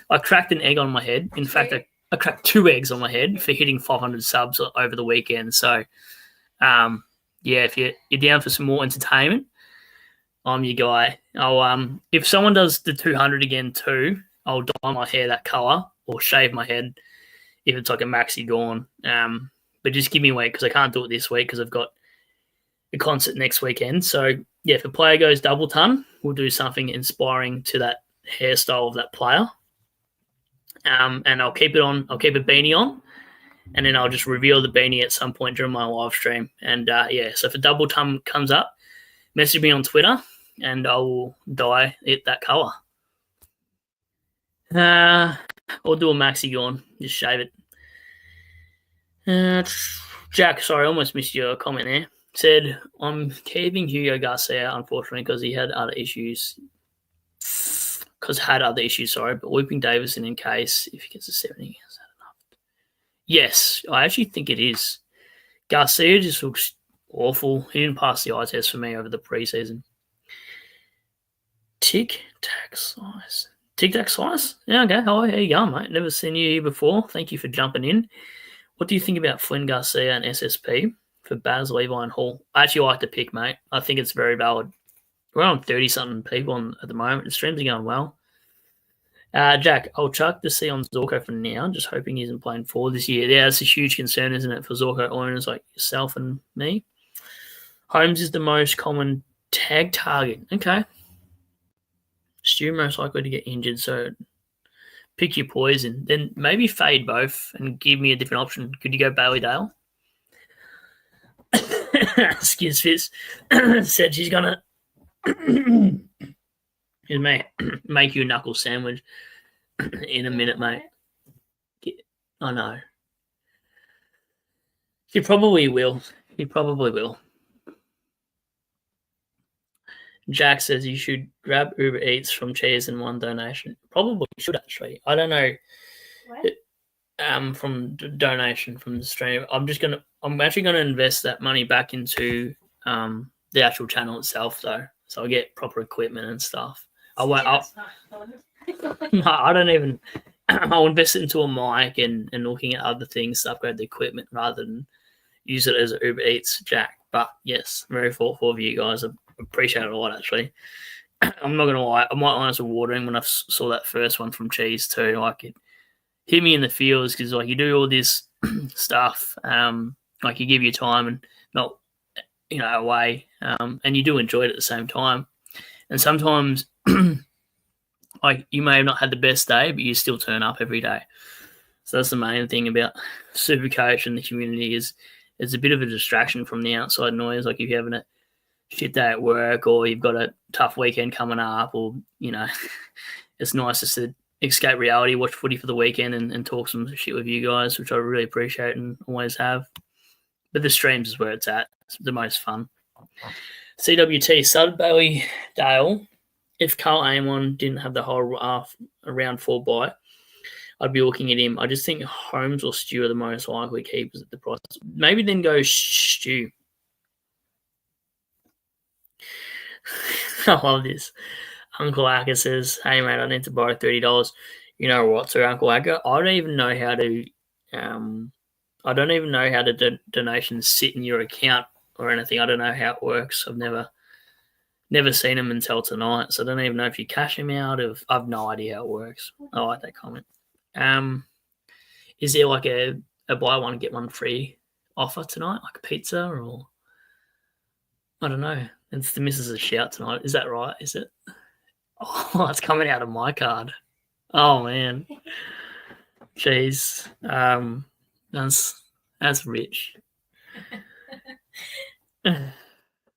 Speaker 1: I cracked an egg on my head. In fact, I cracked 2 eggs on my head for hitting 500 subs over the weekend. So, yeah, if you're down for some more entertainment, I'm your guy. If someone does the 200 again too, I'll dye my hair that color or shave my head if it's like a maxi gone. But just give me a week because I can't do it this week because I've got a concert next weekend. So yeah, if a player goes double ton, we'll do something inspiring to that hairstyle of that player. And I'll keep it on. I'll keep a beanie on, and then I'll just reveal the beanie at some point during my live stream. And yeah, so if a double ton comes up, message me on Twitter, and I will dye it that color. Or do a maxi gone, just shave it. Jack, sorry, I almost missed your comment there. Said, I'm keeping Hugo Garcia, unfortunately, because he had other issues. But looping Davison in case if he gets a 70. Is that enough? Yes, I actually think it is. Garcia just looks awful. He didn't pass the eye test for me over the preseason. Tic-tac slice. Tic-tac slice? Yeah, okay. Oh, here you go, mate. Never seen you here before. Thank you for jumping in. What do you think about Flynn Garcia and SSP for Baz, Levi, and Hall? I actually like the pick, mate. I think it's very valid. We're on 30-something people at the moment. The streams are going well. Jack, I'll chuck the C on Zorko for now, just hoping he isn't playing forward this year. Yeah, that's a huge concern, isn't it, for Zorko owners like yourself and me? Holmes is the most common tag target. Okay. Stu most likely to get injured, so pick your poison. Then maybe fade both and give me a different option. Could you go Bailey Dale? Skizfist said she's going to make you a knuckle sandwich in a minute, mate. I know. He probably will. Jack says you should grab Uber Eats from Cheers and one donation. Probably should, actually. I don't know. From donation from the stream. I'm actually gonna invest that money back into the actual channel itself, though. So I get proper equipment and stuff. I won't. No, I don't even. I'll invest it into a mic and looking at other things to upgrade the equipment rather than use it as an Uber Eats, Jack. But yes, very thoughtful of you guys. I appreciate it a lot, actually. I'm not gonna lie. I might line some watering when I saw that first one from Cheese too. Like it hit me in the feels because like you do all this stuff, like you give your time and not away, and you do enjoy it at the same time. And sometimes, like you may have not had the best day, but you still turn up every day. So that's the main thing about Supercoach and the community is it's a bit of a distraction from the outside noise. Like if you're having a shit day at work or you've got a tough weekend coming up, or it's nice just to escape reality, watch footy for the weekend and talk some shit with you guys, which I really appreciate and always have. But the streams is where it's at. It's the most fun. CWT, Sud Bailey Dale. If Carl Amon didn't have the whole round 4 bye, I'd be looking at him. I just think Holmes or Stu are the most likely keepers at the price. Maybe then go Stu. I love this. Uncle Acker says, "Hey mate, I need to borrow $30. You know what, sir, Uncle Acker? I don't even know how to. Donations sit in your account or anything. I don't know how it works. I've never seen them until tonight, so I don't even know if you cash them out. I've no idea how it works. I like that comment. Is there like a buy one get one free offer tonight, like a pizza, or I don't know? It's the missus' shout tonight. Is that right? Is it? Oh, it's coming out of my card. Oh man, jeez, that's rich.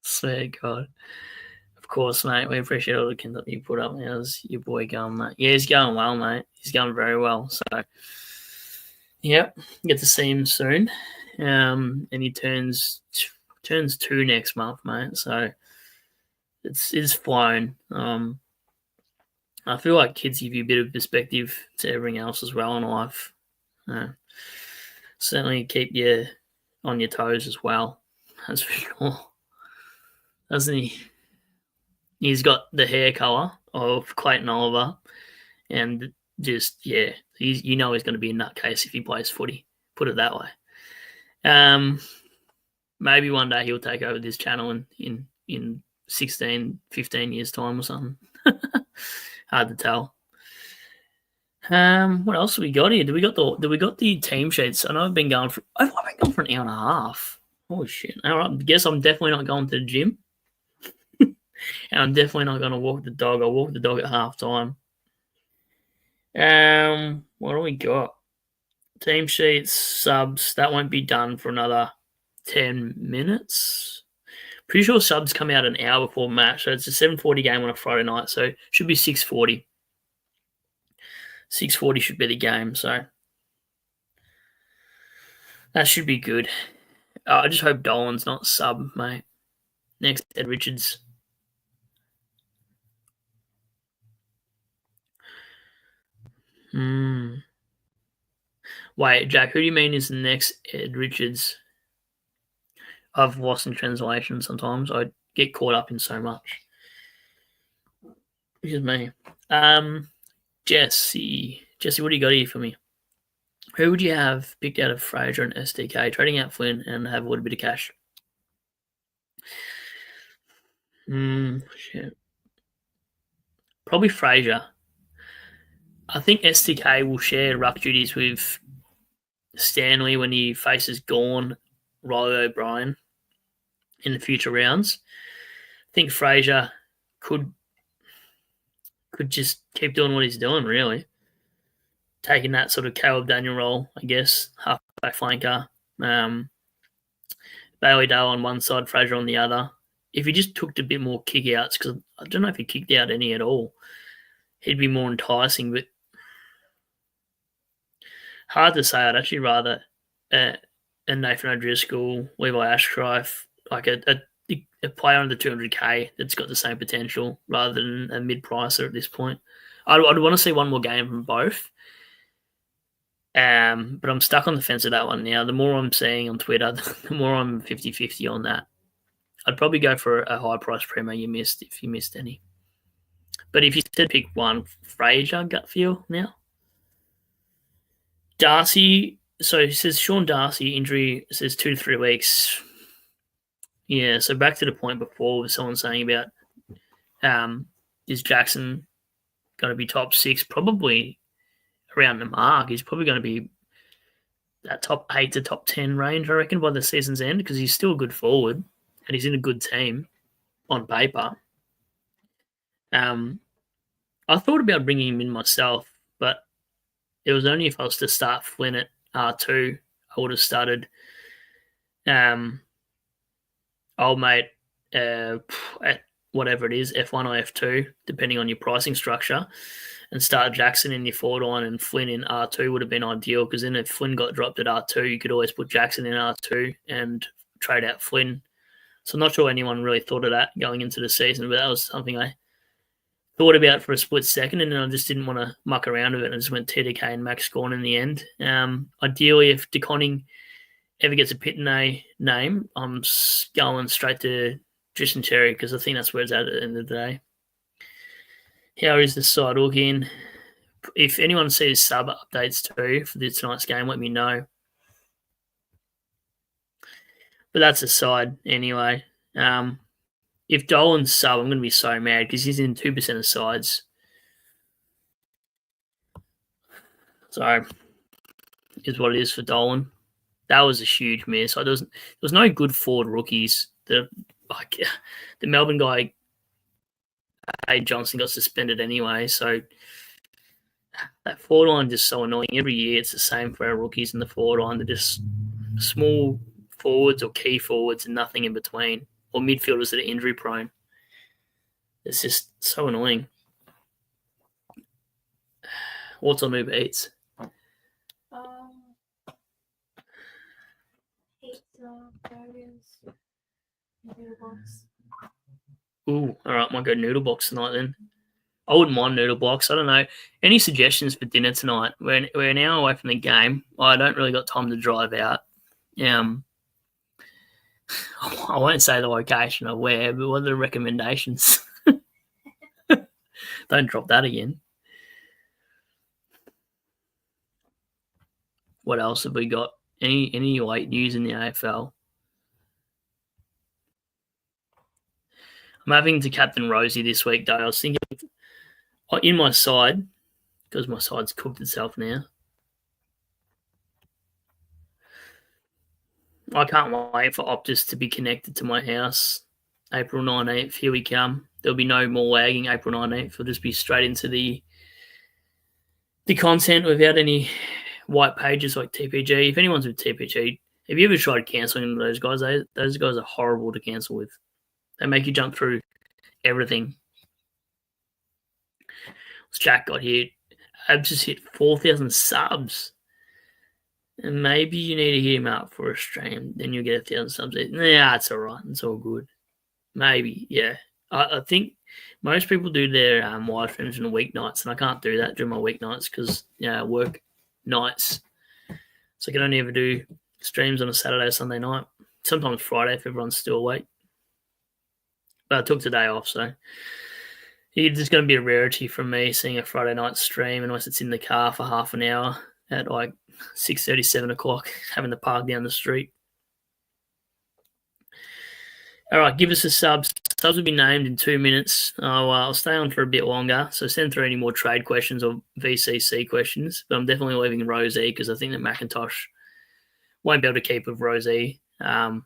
Speaker 1: Swear to God. Of course, mate. We appreciate all the content you put up. How's your boy going, mate? Yeah, he's going well, mate. He's going very well. So, yep, get to see him soon. And he turns 2 next month, mate. So it's flown. I feel like kids give you a bit of perspective to everything else as well in life. Certainly keep you on your toes as well. That's for sure. Doesn't he? He's got the hair colour of Clayton Oliver, and just he's he's going to be a nutcase if he plays footy. Put it that way. Maybe one day he'll take over this channel in 16, 15 years time or something. Hard to tell. What else have we got here? Do we got the team sheets? I know I've been going for an hour and a half. Oh shit! All right, I guess I'm definitely not going to the gym, and I'm definitely not going to walk the dog. I'll walk the dog at half time. What do we got? Team sheets, subs. That won't be done for another 10 minutes. Pretty sure subs come out an hour before match, so it's a 7:40 game on a Friday night. So it should be 6:40. 6:40 should be the game, so that should be good. I just hope Dolan's not sub, mate. Next, Ed Richards. Wait, Jack, who do you mean is the next Ed Richards? I've lost in translation sometimes. I get caught up in so much. Excuse me. Jesse, what do you got here for me? Who would you have picked out of Fraser and SDK, trading out Flynn and have a little bit of cash? Shit. Probably Fraser. I think SDK will share ruck duties with Stanley when he faces Gawn, Riley O'Brien in the future rounds. I think Fraser could just keep doing what he's doing, really. Taking that sort of Caleb Daniel role, I guess, halfback flanker. Bailey Dale on one side, Fraser on the other. If he just took a bit more kick-outs, because I don't know if he kicked out any at all, he'd be more enticing, but hard to say. I'd actually rather a Nathan O'Driscoll, Levi Ashcroft, like a player under 200k that's got the same potential rather than a mid-pricer at this point. I'd want to see one more game from both. But I'm stuck on the fence of that one now. The more I'm seeing on Twitter, the more I'm 50-50 on that. I'd probably go for a high-price Premo if you missed any. But if you said pick one, Fraser, gut feel now. Darcy, so it says Sean Darcy injury, says 2 to 3 weeks. Yeah, so back to the point before with someone saying about is Jackson going to be top 6? Probably around the mark. He's probably going to be that top 8 to top 10 range, I reckon, by the season's end, because he's still a good forward and he's in a good team on paper. I thought about bringing him in myself, but it was only if I was to start Flynn at R2, I would have started old mate at whatever it is, F1 or F2, depending on your pricing structure, and start Jackson in your forward line and Flynn in R2 would have been ideal, because then if Flynn got dropped at R2, you could always put Jackson in R2 and trade out Flynn. So I'm not sure anyone really thought of that going into the season, but that was something I thought about for a split second, and then I just didn't want to muck around with it. I just went TDK and Max Gawn in the end. Ideally, if DeConning ever gets a Pitney name, I'm going straight to Tristan Cherry, because I think that's where it's at the end of the day. How is the side looking? If anyone sees sub updates too for tonight's game, let me know. But that's a side anyway. If Dolan's sub, I'm going to be so mad, because he's in 2% of sides. So, is what it is for Dolan. That was a huge miss. There was no good forward rookies. The Melbourne guy, Johnson, got suspended anyway. So that forward line is just so annoying. Every year it's the same for our rookies in the forward line. They're just small forwards or key forwards and nothing in between, or midfielders that are injury prone. It's just so annoying. What's on Uber Eats?
Speaker 2: Pizza, burgers, noodle box.
Speaker 1: Ooh, all right, might go noodle box tonight then. I wouldn't mind noodle box. I don't know. Any suggestions for dinner tonight? We're an hour away from the game. I don't really got time to drive out. I won't say the location of where, but what are the recommendations? Don't drop that again. What else have we got? Any late news in the AFL? I'm having to captain Rosie this week, though. I was thinking in my side, because my side's cooked itself now. I can't wait for Optus to be connected to my house. April 19th, here we come. There'll be no more lagging April 19th. It'll just be straight into the content without any white pages like TPG. If anyone's with TPG, have you ever tried cancelling those guys? Those guys are horrible to cancel with. They make you jump through everything. Jack got here. I've just hit 4,000 subs. And maybe you need to hit him up for a stream. Then you'll get 1,000 subs. Nah, it's all right. It's all good. Maybe, yeah. I think most people do their live streams on the weeknights, and I can't do that during my weeknights because I work nights. So I can only ever do streams on a Saturday or Sunday night. Sometimes Friday if everyone's still awake. But I took today off, so it's just going to be a rarity from me seeing a Friday night stream unless it's in the car for half an hour at like 6:30, 7 o'clock, having to park down the street. All right, give us a sub. Subs will be named in 2 minutes. I'll stay on for a bit longer, so send through any more trade questions or VCC questions. But I'm definitely leaving Rosie because I think that McIntosh won't be able to keep with Rosie. Don't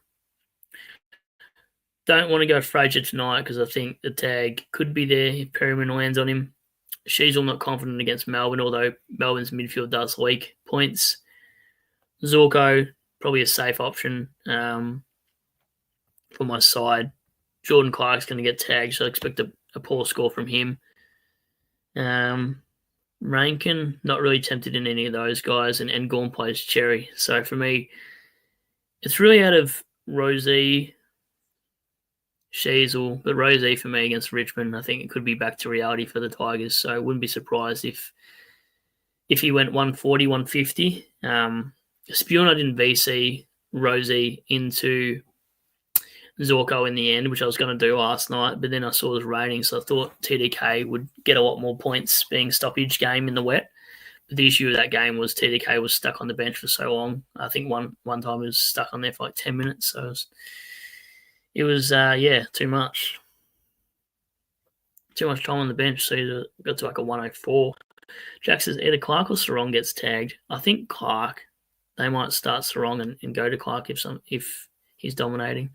Speaker 1: want to go Fraser tonight because I think the tag could be there if Perryman lands on him. She's all not confident against Melbourne, although Melbourne's midfield does leak points. Zorko, probably a safe option for my side. Jordan Clark's going to get tagged, so I expect a poor score from him. Rankin, not really tempted in any of those guys, and Gorn plays Cherry. So for me, it's really out of Rosie, Sheasel, but Rosie for me against Richmond, I think it could be back to reality for the Tigers. So I wouldn't be surprised if he went 140, 150. Spewing I didn't VC Rosie into Zorko in the end, which I was going to do last night, but then I saw it was raining, so I thought TDK would get a lot more points being stoppage game in the wet. But the issue of that game was TDK was stuck on the bench for so long. I think one time he was stuck on there for like 10 minutes, so it was too much. Too much time on the bench, so he got to like a 104. Jack says either Clark or Sarong gets tagged. I think Clark. They might start Sarong and go to Clark if he's dominating.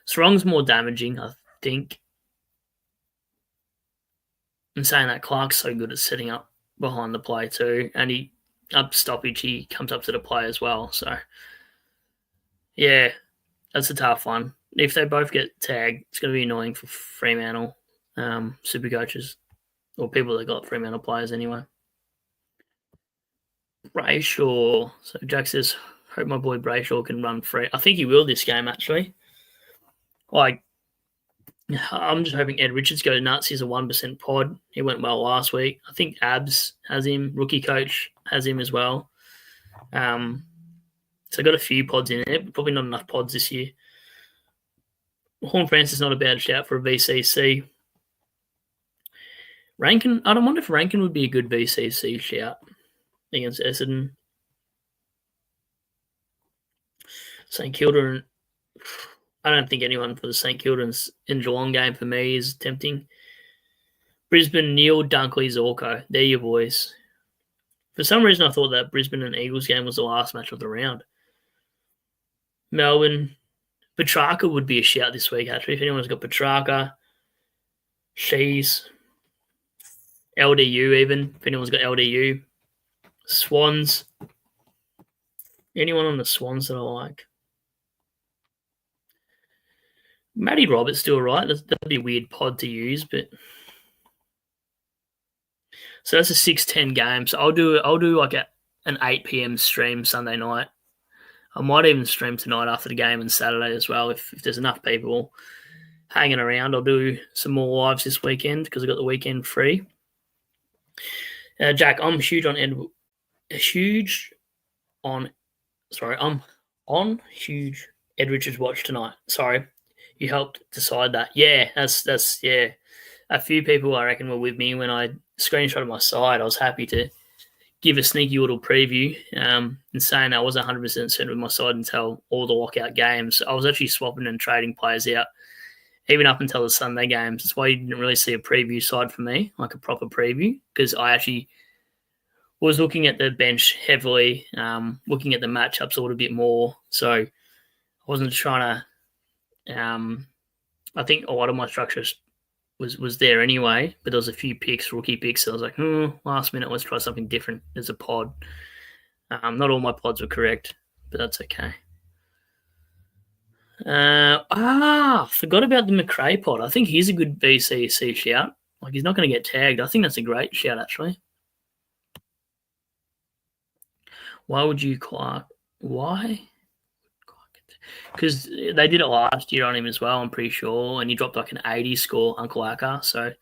Speaker 1: Sarong's more damaging, I think. And saying that, Clark's so good at setting up behind the play too, and he up stoppage, he comes up to the play as well. So yeah, that's a tough one. If they both get tagged, it's going to be annoying for Fremantle super coaches or people that got Fremantle players anyway. Brayshaw. So Jack says, hope my boy Brayshaw can run free. I think he will this game, actually. Like, I'm just hoping Ed Richards goes nuts. He's a 1% pod. He went well last week. I think Abs has him. Rookie coach has him as well. So I got a few pods in there, but probably not enough pods this year. Horn France is not a bad shout for a VCC. Rankin, I don't wonder if Rankin would be a good VCC shout against Essendon. St Kilda, I don't think anyone for the St Kilda and Geelong game for me is tempting. Brisbane, Neil, Dunkley, Zorko. They're your boys. For some reason, I thought that Brisbane and Eagles game was the last match of the round. Melbourne, Petrarca would be a shout this week, actually. If anyone's got Petrarca, Shees, LDU even. If anyone's got LDU. Swans. Anyone on the Swans that I like? Matty Roberts still right. That'd be a weird pod to use, but so that's a 6:10 game. So I'll do like an 8 p.m. stream Sunday night. I might even stream tonight after the game and Saturday as well if there's enough people hanging around. I'll do some more lives this weekend because I got the weekend free. Jack, I'm huge on huge Ed Richards watch tonight. Sorry, you helped decide that. Yeah, that's yeah. A few people I reckon were with me when I screenshotted my side. I was happy to give a sneaky little preview and saying I wasn't 100% certain with my side until all the lockout games. I was actually swapping and trading players out even up until the Sunday games. That's why you didn't really see a preview side for me, like a proper preview, because I actually was looking at the bench heavily, looking at the matchups a little bit more. So I wasn't trying to I think a lot of my structures was there anyway, but there was a few picks, rookie picks. So I was like, last minute, let's try something different as a pod. Not all my pods were correct, but that's okay. Forgot about the McRae pod. I think he's a good BCC shout. Like, he's not going to get tagged. I think that's a great shout, actually. Why would you Clark? Why? Because they did it last year on him as well, I'm pretty sure, and he dropped like an 80 score, Uncle Aka. So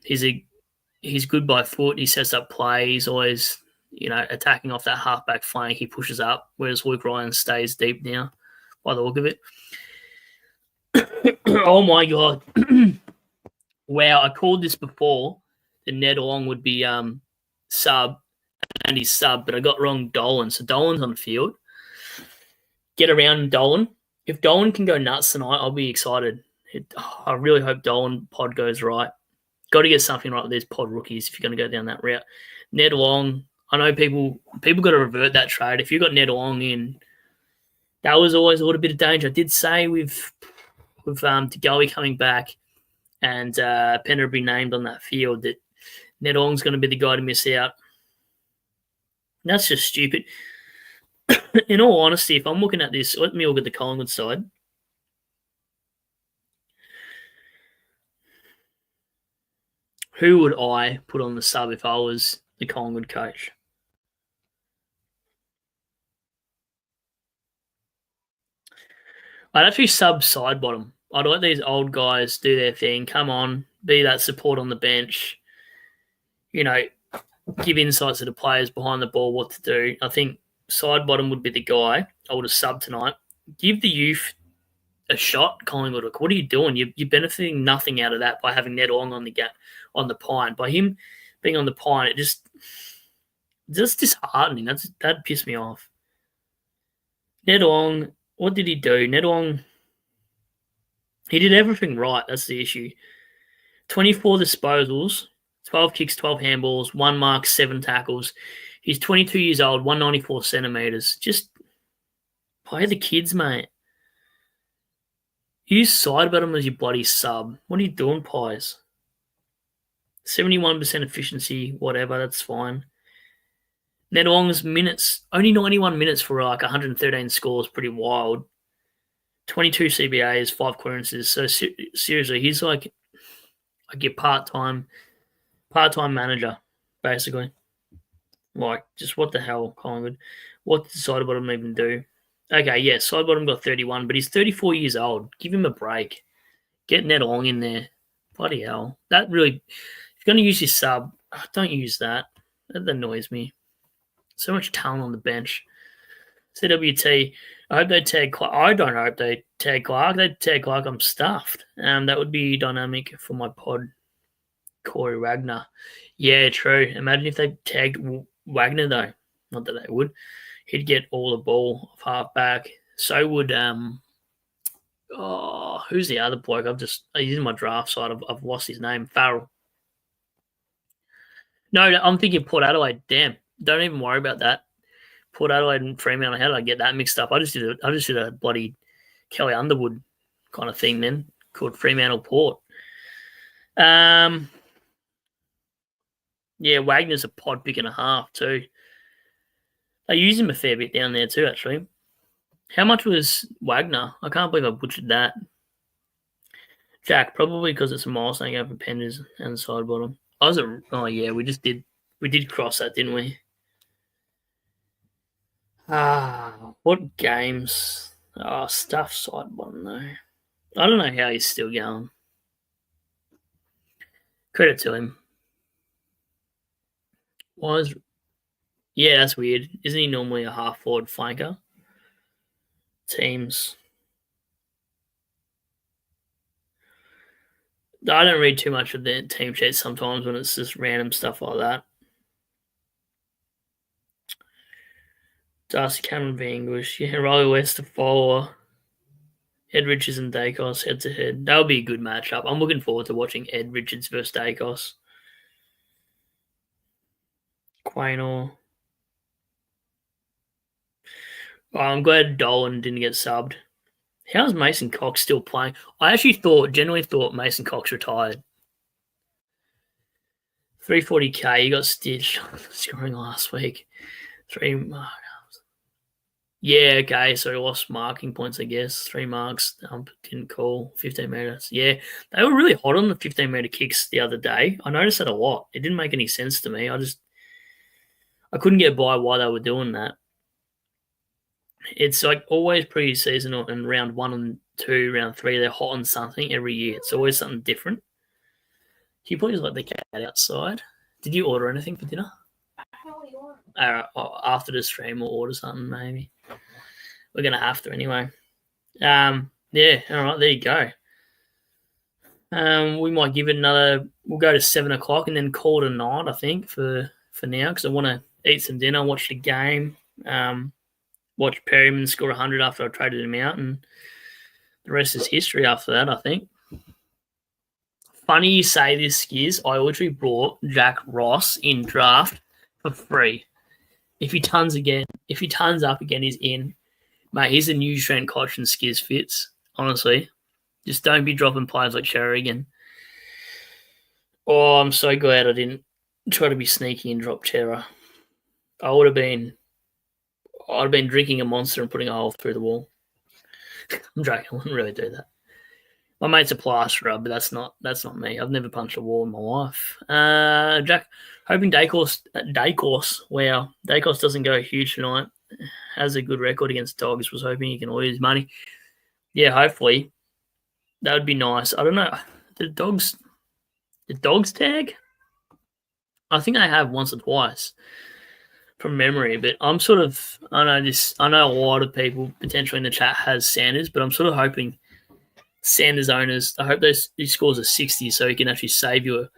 Speaker 1: he's good by foot. He sets up play. He's always, attacking off that halfback flank. He pushes up, whereas Luke Ryan stays deep now, by the look of it. Oh, my God. Wow, I called this before. The Ned Long would be sub, and he's sub, but I got wrong Dolan. So Dolan's on the field. Get around Dolan. If Dolan can go nuts tonight, I'll be excited. I really hope Dolan pod goes right. Got to get something right with these pod rookies if you're going to go down that route. Ned Long, I know people got to revert that trade. If you got Ned Long in, that was always a little bit of danger. I did say with DeGoey coming back and Penderbury named on that field that Ned Long's going to be the guy to miss out. And that's just stupid. In all honesty, if I'm looking at this, let me look at the Collingwood side. Who would I put on the sub if I was the Collingwood coach? I'd actually sub side bottom. I'd let these old guys do their thing. Come on, be that support on the bench. Give insights to the players behind the ball what to do. I think side bottom would be the guy I would have subbed tonight. Give the youth a shot, Collingwood. What are you doing? You're benefiting nothing out of that by having Ned Long on the pine. By him being on the pine, it just disheartening. That pissed me off. Ned Long, what did he do? Ned Long, he did everything right. That's the issue. 24 disposals, 12 kicks, 12 handballs, 1 mark, 7 tackles. He's 22 years old, 194 centimetres. Just play the kids, mate. Use side bottom as your bloody sub. What are you doing, Pies? 71% efficiency, whatever, that's fine. Ned Long's minutes, only 91 minutes for like 113 scores, pretty wild. 22 CBAs, 5 clearances. So seriously, he's like your part-time manager, basically. Like, just what the hell, Collingwood? What did side bottom even do? Okay, yeah, side bottom got 31, but he's 34 years old. Give him a break. Get Ned Long in there. Bloody hell. That really, if you're going to use your sub, don't use that. That annoys me. So much talent on the bench. CWT, I hope they tag Clark. I don't hope they tag Clark. They tag Clark, I'm stuffed. That would be dynamic for my pod. Corey Wagner. Yeah, true. Imagine if they tagged Wagner, though. Not that they would. He'd get all the ball off half back. So would who's the other bloke? He's in my draft side. I've lost his name. Farrell. No, I'm thinking Port Adelaide. Damn, don't even worry about that. Port Adelaide and Fremantle. How did I get that mixed up? I just did a bloody Kelly Underwood kind of thing then, called Fremantle Port. Yeah, Wagner's a pod pick and a half too. They use him a fair bit down there too, actually. How much was Wagner? I can't believe I butchered that. Jack, probably because it's a milestone game for Penders and the side bottom. We did cross that, didn't we? What games? Stuff side bottom though. I don't know how he's still going. Credit to him. Yeah, that's weird. Isn't he normally a half forward flanker? Teams. I don't read too much of the team sheets sometimes when it's just random stuff like that. Darcy Cameron v English. Yeah, Riley West to follower. Ed Richards and Dacos head to head. That would be a good matchup. I'm looking forward to watching Ed Richards versus Dacos. Quaynor. Oh, I'm glad Dolan didn't get subbed. How's Mason Cox still playing? I actually genuinely thought Mason Cox retired. 340k, he got stitched scoring last week. Yeah, okay, so he lost marking points, I guess. 3 marks, didn't call, 15 metres. Yeah, they were really hot on the 15-metre kicks the other day. I noticed that a lot. It didn't make any sense to me. I couldn't get by why they were doing that. It's like always pre-season and round 1 and 2, round 3, they're hot on something every year. It's always something different. Can you please let the cat outside? Did you order anything for dinner? After the stream, we'll order something maybe. We're going to have to anyway. Yeah, all right, there you go. We might give it we'll go to 7 o'clock and then call it a night, I think, for now, because I want to eat some dinner, watch the game, watch Perryman score 100 after I traded him out, and the rest is history after that, I think. Funny you say this, Skiz. I literally brought Jack Ross in draft for free. If he turns up again, he's in. Mate, he's a new strength coach and Skiz fits, honestly. Just don't be dropping players like Sherigan. Oh, I'm so glad I didn't try to be sneaky and drop Chera. I'd have been drinking a monster and putting a hole through the wall. I'm joking. I wouldn't really do that. My mate's a plasterer, but that's not me. I've never punched a wall in my life. Jack, hoping Dacos. Wow, Dacos doesn't go huge tonight. Has a good record against Dogs. Was hoping he can lose money. Yeah, hopefully. That would be nice. I don't know. The Dogs tag? I think I have once or twice from memory, but I'm sort of, I know a lot of people potentially in the chat has Sanders, but I'm sort of hoping Sanders owners, I hope he scores a 60 so he can actually save you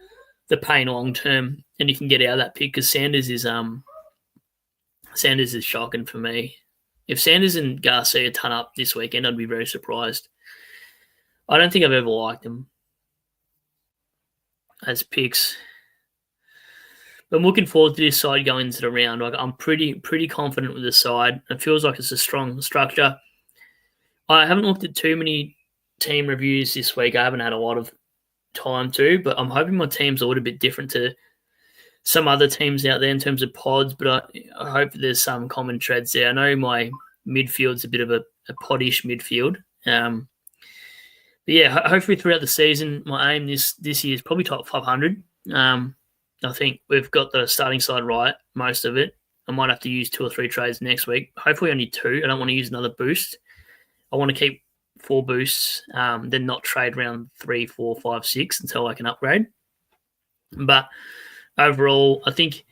Speaker 1: the pain long term and you can get out of that pick, because Sanders is shocking for me. If Sanders and Garcia turn up this weekend, I'd be very surprised. I don't think I've ever liked them as picks. But I'm looking forward to this side going into the round. Like, I'm pretty confident with the side. It feels like it's a strong structure. I haven't looked at too many team reviews this week. I haven't had a lot of time to, but I'm hoping my team's a little bit different to some other teams out there in terms of pods, but I hope there's some common threads there. I know my midfield's a bit of a poddish midfield. But yeah, hopefully throughout the season, my aim this year is probably top 500. I think we've got the starting side right, most of it. I might have to use 2 or 3 trades next week. Hopefully only 2. I don't want to use another boost. I want to keep 4 boosts, then not trade round 3, 4, 5, 6 until I can upgrade. But overall, I think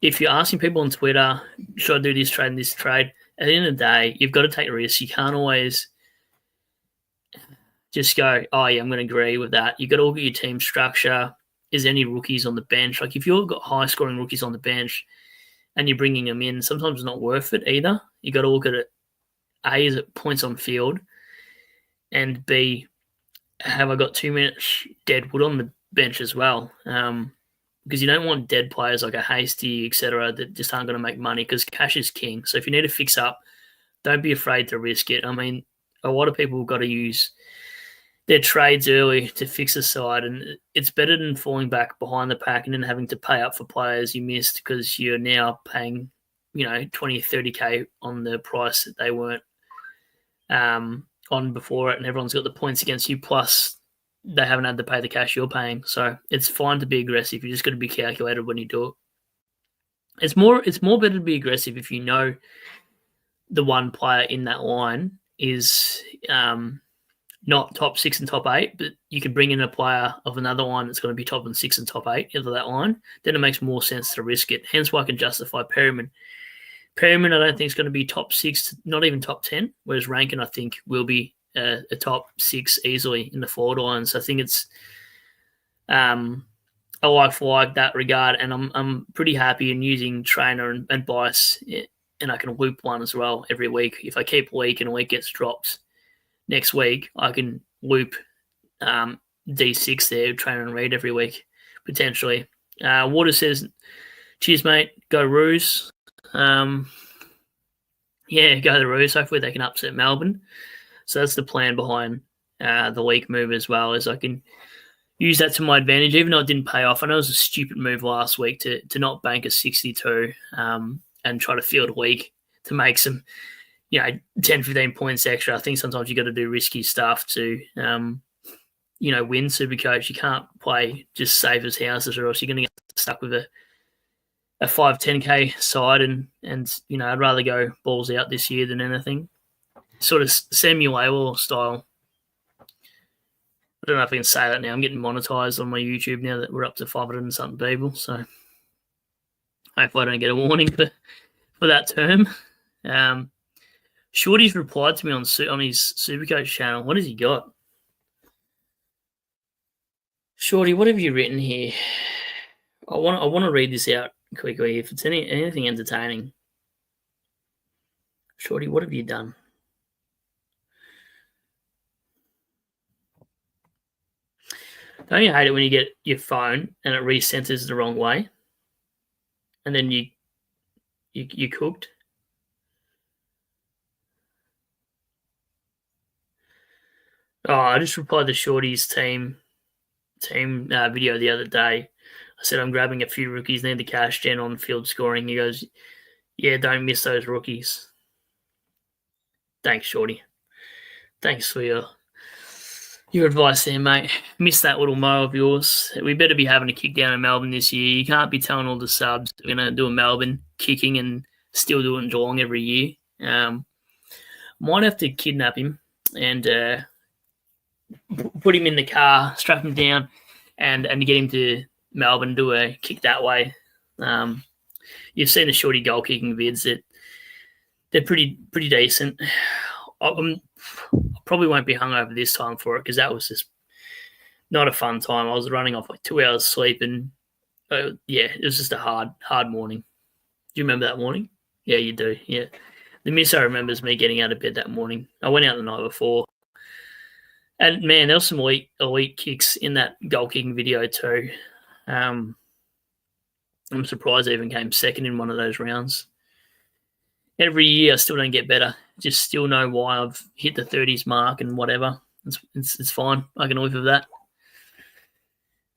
Speaker 1: if you're asking people on Twitter, should I do this trade and this trade, at the end of the day, you've got to take risks. You can't always just go, oh, yeah, I'm going to agree with that. You've got to look at your team structure. Is there any rookies on the bench? Like, if you've got high-scoring rookies on the bench and you're bringing them in, sometimes it's not worth it either. You've got to look at it, A, is it points on field, and B, have I got too much dead wood on the bench as well? Because you don't want dead players like a Hasty, etc., that just aren't going to make money, because cash is king. So if you need to fix up, don't be afraid to risk it. I mean, a lot of people have got to use their trades early to fix a side, and it's better than falling back behind the pack and then having to pay up for players you missed because you're now paying, 20, 30k on the price that they weren't on before it, and everyone's got the points against you, plus they haven't had to pay the cash you're paying. So it's fine to be aggressive. You just got to be calculated when you do it. It's more better to be aggressive if you know the one player in that line is not top 6 and top 8, but you can bring in a player of another line that's going to be top 6 and top 8 into that line. Then it makes more sense to risk it. Hence why I can justify Perryman. Perryman, I don't think is going to be top 6, not even top 10, whereas Rankin, I think, will be a top 6 easily in the forward line. So I think it's a like for like that regard, and I'm pretty happy in using trainer and bias, and I can loop one as well every week. If I keep a week and a week gets dropped next week, I can loop D6 there, trainer and read every week, potentially. Water says, cheers, mate. Go Roos. Yeah, go the Roos. Hopefully they can upset Melbourne. So that's the plan behind the week move as well, is I can use that to my advantage, even though it didn't pay off. I know it was a stupid move last week to not bank a 62 and try to field a week to make some, 10, 15 points extra. I think sometimes you got to do risky stuff to, win Supercoach. You can't play just safe as houses, or else you're going to get stuck with a 5, 10K side. And I'd rather go balls out this year than anything. Sort of Samuel style. I don't know if I can say that now. I'm getting monetized on my YouTube now that we're up to 500 and something people. So hopefully I don't get a warning for that term. Shorty's replied to me on his Supercoach channel. What has he got? Shorty, what have you written here? I want to read this out quickly. If it's anything entertaining. Shorty, what have you done? Don't you hate it when you get your phone and it recenters the wrong way, and then you cooked? Oh, I just replied to Shorty's team video the other day. I said I'm grabbing a few rookies near the cash gen on field scoring. He goes, yeah, don't miss those rookies. Thanks, Shorty. Thanks for your advice there, mate. Missed that little mo of yours. We better be having a kick down in Melbourne this year. You can't be telling all the subs we're going to do a Melbourne kicking and still do it in Geelong every year. Might have to kidnap him and put him in the car, strap him down, and get him to Melbourne, do a kick that way. You've seen the Shorty goal kicking vids. They're pretty decent. I probably won't be hungover this time for it, because that was just not a fun time. I was running off like 2 hours sleep, and it was just a hard morning. Do you remember that morning? Yeah, you do. Yeah, the misso remembers me getting out of bed that morning. I went out the night before, and man, there was some elite kicks in that goal kicking video too. I'm surprised I even came second in one of those rounds. Every year I still don't get better. Just still know why I've hit the 30s mark and whatever. It's fine. I can live with that.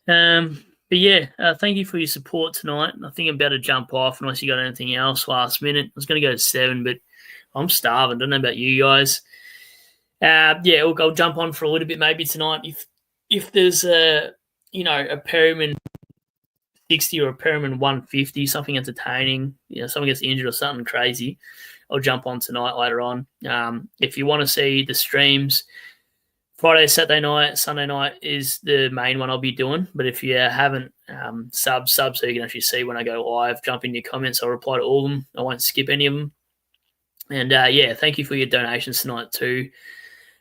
Speaker 1: But yeah, thank you for your support tonight. I think I'm about to jump off unless you got anything else last minute. I was going to go to 7, but I'm starving. Don't know about you guys. I'll jump on for a little bit maybe tonight. If there's a Perryman 60 or a Perryman 150, something entertaining, someone gets injured or something crazy, I'll jump on tonight later on. If you want to see the streams, Friday, Saturday night, Sunday night is the main one I'll be doing. But if you haven't sub so you can actually see when I go live, jump in your comments. I'll reply to all of them. I won't skip any of them. And thank you for your donations tonight too,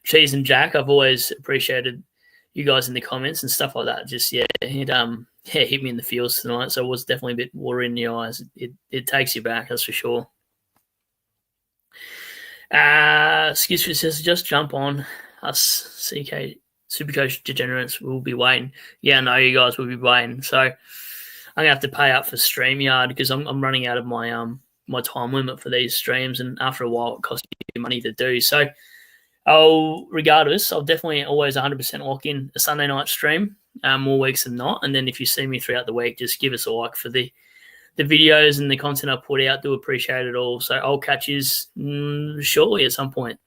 Speaker 1: Cheese and Jack. I've always appreciated you guys in the comments and stuff like that. Just it hit me in the feels tonight, so it was definitely a bit watery in the eyes. It takes you back, that's for sure. Excuse me, says just jump on. Us CK Supercoach degenerates will be waiting. Yeah, no, you guys will be waiting. So I'm gonna have to pay up for StreamYard because I'm running out of my my time limit for these streams, and after a while it costs you money to do. So regardless, I'll definitely always 100% lock in a Sunday night stream, more weeks than not. And then if you see me throughout the week, just give us a like for the videos and the content I put out. Do appreciate it all. So I'll catch you shortly at some point.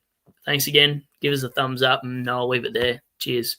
Speaker 1: Thanks. Thanks again. Give us a thumbs up, and I'll leave it there. Cheers.